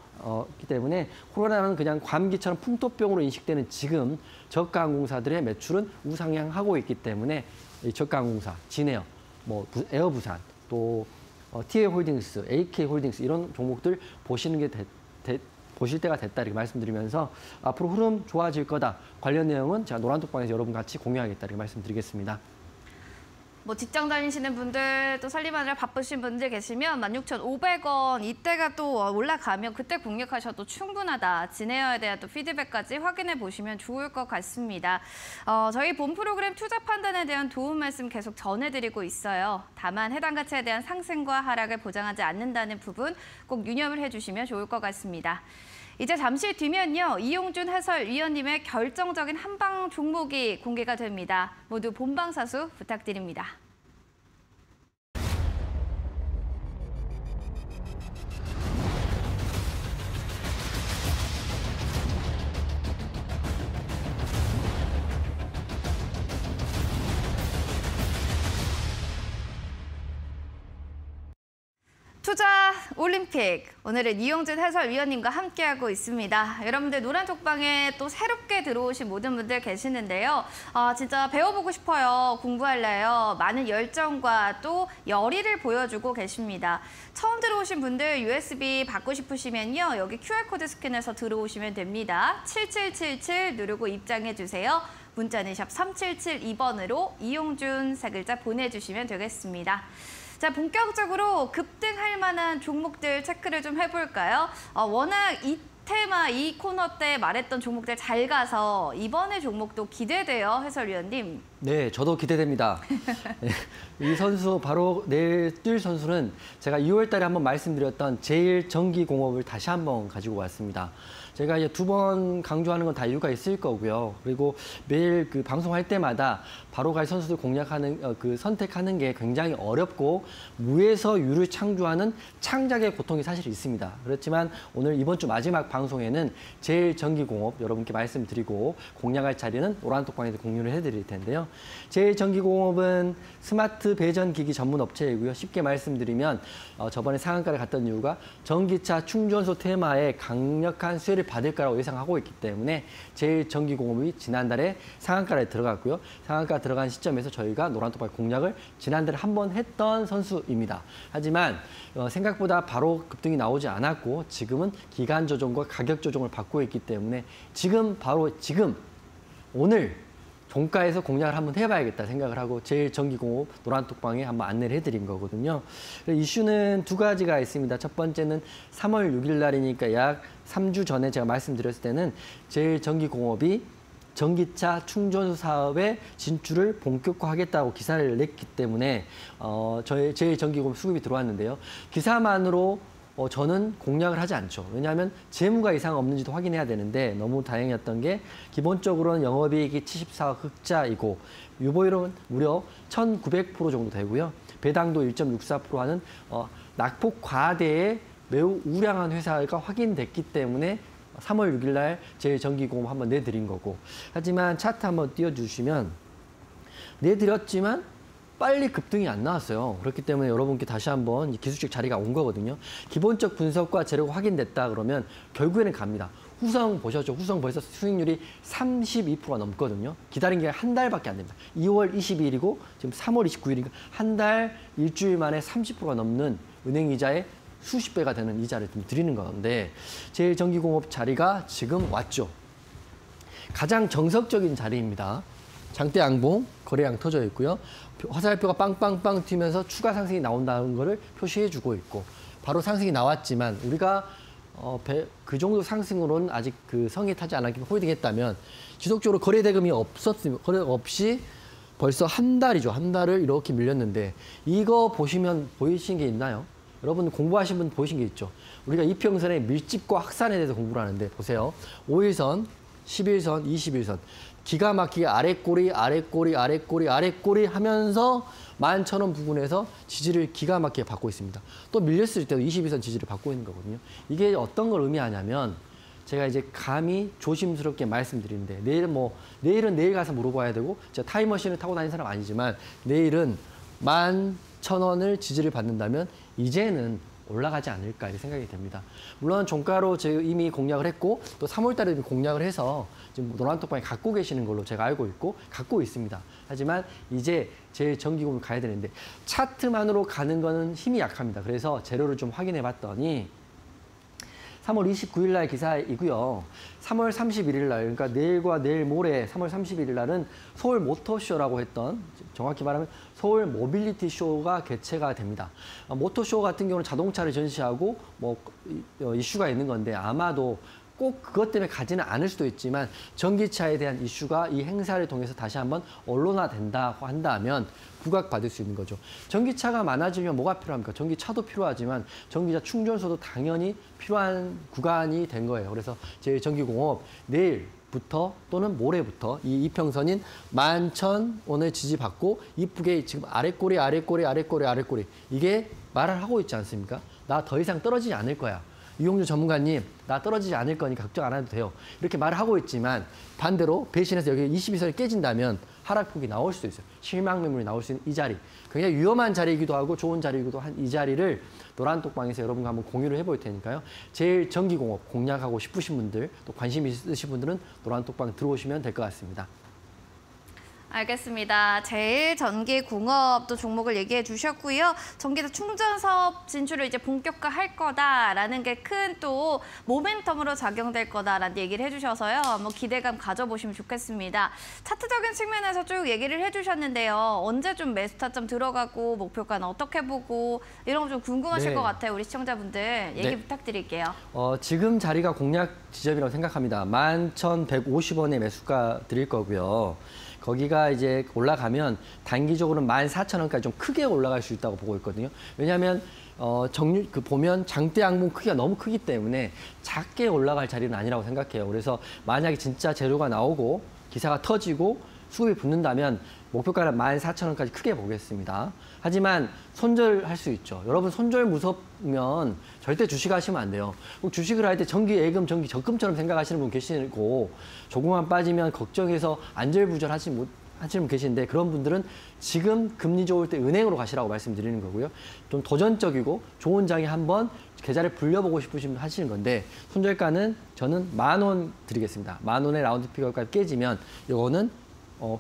기 때문에 코로나는 그냥 감기처럼 풍토병으로 인식되는 지금 저가항공사들의 매출은 우상향하고 있기 때문에 이 저가항공사, 진에어, 뭐 에어부산, 또 TA홀딩스, AK홀딩스 이런 종목들 보시는 게 보실 때가 됐다 이렇게 말씀드리면서 앞으로 흐름 좋아질 거다. 관련 내용은 제가 노란톡방에서 여러분 같이 공유하겠다 이렇게 말씀드리겠습니다. 뭐 직장 다니시는 분들 또 살림하느라 바쁘신 분들 계시면 16,500원 이때가 또 올라가면 그때 공략하셔도 충분하다. 진에어에 대한 또 피드백까지 확인해 보시면 좋을 것 같습니다. 저희 본 프로그램 투자 판단에 대한 도움 말씀 계속 전해드리고 있어요. 다만 해당 가치에 대한 상승과 하락을 보장하지 않는다는 부분 꼭 유념을 해주시면 좋을 것 같습니다. 이제 잠시 뒤면요. 이용준 해설위원님의 결정적인 한방 종목이 공개가 됩니다. 모두 본방사수 부탁드립니다. 투자 올림픽, 오늘은 이용준 해설위원님과 함께하고 있습니다. 여러분들 노란톡방에 또 새롭게 들어오신 모든 분들 계시는데요. 진짜 배워보고 싶어요, 공부할래요. 많은 열정과 또 열의를 보여주고 계십니다. 처음 들어오신 분들 USB 받고 싶으시면요. 여기 QR코드 스캔해서 들어오시면 됩니다. 7777 누르고 입장해주세요. 문자는 샵 3772번으로 이용준 세 글자 보내주시면 되겠습니다. 자, 본격적으로 급등할 만한 종목들 체크를 좀 해볼까요? 워낙 이 테마, 이 코너 때 말했던 종목들 잘 가서 이번에 종목도 기대돼요, 해설위원님. 네, 저도 기대됩니다. 네, 이 선수 바로 내일 뛸 선수는 제가 2월 달에 한번 말씀드렸던 제일전기공업을 다시 한번 가지고 왔습니다. 제가 이제 2번 강조하는 건 다 이유가 있을 거고요. 그리고 매일 그 방송할 때마다 바로 갈 선수들 공략하는 선택하는 게 굉장히 어렵고 무에서 유를 창조하는 창작의 고통이 사실 있습니다. 그렇지만 오늘 이번 주 마지막 방송에는 제일전기공업 여러분께 말씀드리고 공략할 자리는 노란톡방에서 공유를 해드릴 텐데요. 제일전기공업은 스마트 배전기기 전문 업체이고요. 쉽게 말씀드리면 저번에 상한가를 갔던 이유가 전기차 충전소 테마에 강력한 수혜를 받을 거라고 예상하고 있기 때문에 제일전기공업이 지난달에 상한가에 들어갔고요. 상한가 들어간 시점에서 저희가 노란톡방 공략을 지난달에 한번 했던 선수입니다. 하지만 생각보다 바로 급등이 나오지 않았고 지금은 기간 조정과 가격 조정을 받고 있기 때문에 지금 오늘 종가에서 공략을 한번 해봐야겠다 생각을 하고 제일전기공업 노란톡방에 한번 안내를 해드린 거거든요. 이슈는 두 가지가 있습니다. 첫 번째는 3월 6일 날이니까 약 3주 전에 제가 말씀드렸을 때는 제일전기공업이 전기차 충전소 사업에 진출을 본격화하겠다고 기사를 냈기 때문에 저희 제일전기공업 수급이 들어왔는데요. 기사만으로 저는 공략을 하지 않죠. 왜냐하면 재무가 이상 없는지도 확인해야 되는데 너무 다행이었던 게 기본적으로는 영업이익이 74억 흑자이고 유보율은 무려 1,900% 정도 되고요. 배당도 1.64% 하는 낙폭 과대의 매우 우량한 회사가 확인됐기 때문에 3월 6일 날 제일전기공업 한번 내드린 거고 하지만 차트 한번 띄워주시면 내드렸지만 빨리 급등이 안 나왔어요. 그렇기 때문에 여러분께 다시 한번 기술적 자리가 온 거거든요. 기본적 분석과 재료가 확인됐다 그러면 결국에는 갑니다. 후성 보셨죠? 후성 벌써 수익률이 32%가 넘거든요. 기다린 게 한 달밖에 안 됩니다. 2월 22일이고 지금 3월 29일이니까 한 달 일주일 만에 30%가 넘는 은행 이자의 수십 배가 되는 이자를 좀 드리는 건데 제일전기공업 자리가 지금 왔죠. 가장 정석적인 자리입니다. 장대 양봉, 거래량 터져 있고요. 화살표가 빵빵빵 튀면서 추가 상승이 나온다는 것을 표시해주고 있고 바로 상승이 나왔지만 우리가 그 정도 상승으로는 아직 그 성이 타지 않았기 홀딩했다면 지속적으로 거래 대금이 거래 없이 벌써 한 달이죠. 한 달을 이렇게 밀렸는데 이거 보시면 보이신 게 있나요? 여러분 공부하신 분 보이신 게 있죠. 우리가 이평선의 밀집과 확산에 대해서 공부를 하는데 보세요. 5일선, 11선, 21선 기가 막히게 아랫꼬리, 아랫꼬리, 아랫꼬리, 아랫꼬리 하면서 11,000원 부근에서 지지를 기가 막히게 받고 있습니다. 또 밀렸을 때도 22선 지지를 받고 있는 거거든요. 이게 어떤 걸 의미하냐면 제가 이제 감히 조심스럽게 말씀드리는데 내일은 내일 가서 물어봐야 되고 제가 타임머신을 타고 다니는 사람 아니지만 내일은 11,000원을 지지를 받는다면 이제는 올라가지 않을까 이렇게 생각이 됩니다. 물론 종가로 제가 이미 공략을 했고 또 3월 달에 공략을 해서 지금 노란톡방에 갖고 계시는 걸로 제가 알고 있고 갖고 있습니다. 하지만 이제 제일전기공을 가야 되는데 차트만으로 가는 거는 힘이 약합니다. 그래서 재료를 좀 확인해 봤더니 3월 29일 날 기사이고요. 3월 31일 날, 그러니까 내일과 내일 모레 3월 31일 날은 서울 모터쇼라고 했던, 정확히 말하면 서울 모빌리티 쇼가 개최가 됩니다. 모터쇼 같은 경우는 자동차를 전시하고 이슈가 있는 건데 아마도 꼭 그것 때문에 가지는 않을 수도 있지만 전기차에 대한 이슈가 이 행사를 통해서 다시 한번 언론화된다고 한다면 부각받을 수 있는 거죠. 전기차가 많아지면 뭐가 필요합니까? 전기차도 필요하지만 전기차 충전소도 당연히 필요한 구간이 된 거예요. 그래서 제일전기공업 내일부터 또는 모레부터 이 이평선인 11,000원을 지지받고 이쁘게 지금 아랫꼬리, 아랫꼬리, 아랫꼬리, 아랫꼬리 이게 말을 하고 있지 않습니까? 나 더 이상 떨어지지 않을 거야. 이용주 전문가님, 나 떨어지지 않을 거니까 걱정 안 해도 돼요. 이렇게 말을 하고 있지만 반대로 배신해서 여기 22선이 깨진다면 하락폭이 나올 수도 있어요. 실망 매물이 나올 수 있는 이 자리. 굉장히 위험한 자리이기도 하고 좋은 자리이기도 한 이 자리를 노란톡방에서 여러분과 한번 공유를 해볼 테니까요. 제일전기공업 공략하고 싶으신 분들, 또 관심 있으신 분들은 노란톡방 들어오시면 될 것 같습니다. 알겠습니다. 제일전기공업도 종목을 얘기해 주셨고요. 전기차 충전 사업 진출을 이제 본격화할 거다라는 게 큰 또 모멘텀으로 작용될 거다라는 얘기를 해주셔서요. 한번 기대감 가져보시면 좋겠습니다. 차트적인 측면에서 쭉 얘기를 해주셨는데요. 언제 좀 매수 타점 들어가고 목표가는 어떻게 보고 이런 거 좀 궁금하실 것 같아요. 우리 시청자분들 얘기 부탁드릴게요. 지금 자리가 공략 지점이라고 생각합니다. 11,150원의 매수가 드릴 거고요. 거기가 이제 올라가면 단기적으로는 14,000원까지 좀 크게 올라갈 수 있다고 보고 있거든요. 왜냐하면 보면 장대 양봉 크기가 너무 크기 때문에 작게 올라갈 자리는 아니라고 생각해요. 그래서 만약에 진짜 재료가 나오고 기사가 터지고 수급이 붙는다면 목표가는 14,000원까지 크게 보겠습니다. 하지만 손절할 수 있죠. 여러분 손절 무섭면 절대 주식하시면 안 돼요. 꼭 주식을 할 때 전기 예금, 전기 적금처럼 생각하시는 분 계시고 조금만 빠지면 걱정해서 안절부절 하시는 분 계신데 그런 분들은 지금 금리 좋을 때 은행으로 가시라고 말씀드리는 거고요. 좀 도전적이고 좋은 장에 한번 계좌를 불려보고 싶으시면 하시는 건데 손절가는 저는 10,000원 드리겠습니다. 10,000원의 라운드 피거까지 깨지면 이거는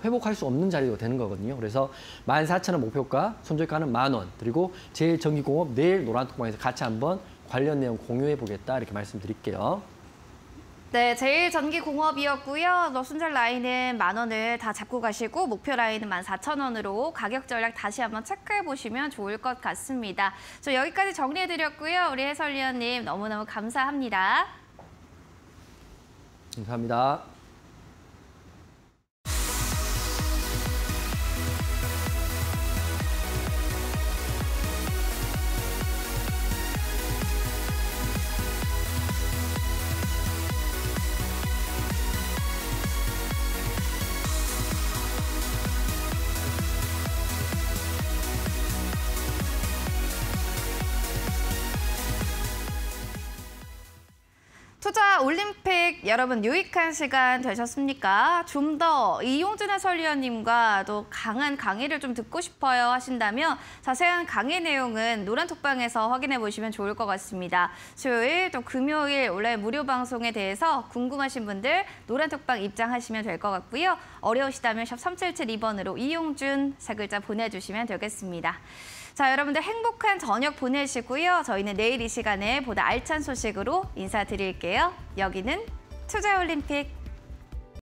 회복할 수 없는 자리도 되는 거거든요. 그래서 14,000원 목표가, 손절가는 10,000원. 그리고 제일전기공업 내일 노란톡방에서 같이 한번 관련 내용 공유해 보겠다 이렇게 말씀드릴게요. 네, 제일전기공업이었고요. 순절 라인은 10,000원을 다 잡고 가시고 목표 라인은 14,000원으로 가격 전략 다시 한번 체크해 보시면 좋을 것 같습니다. 저 여기까지 정리해 드렸고요. 우리 해설위원님 너무너무 감사합니다. 감사합니다. 투자 올림픽 여러분 유익한 시간 되셨습니까? 좀 더 이용준 해설위원님과 또 강한 강의를 좀 듣고 싶어요 하신다면 자세한 강의 내용은 노란톡방에서 확인해 보시면 좋을 것 같습니다. 수요일 또 금요일 온라인 무료 방송에 대해서 궁금하신 분들 노란톡방 입장하시면 될 것 같고요. 어려우시다면 샵 3772번으로 이용준 세 글자 보내주시면 되겠습니다. 자, 여러분들 행복한 저녁 보내시고요. 저희는 내일 이 시간에 보다 알찬 소식으로 인사드릴게요. 여기는 투자올림픽.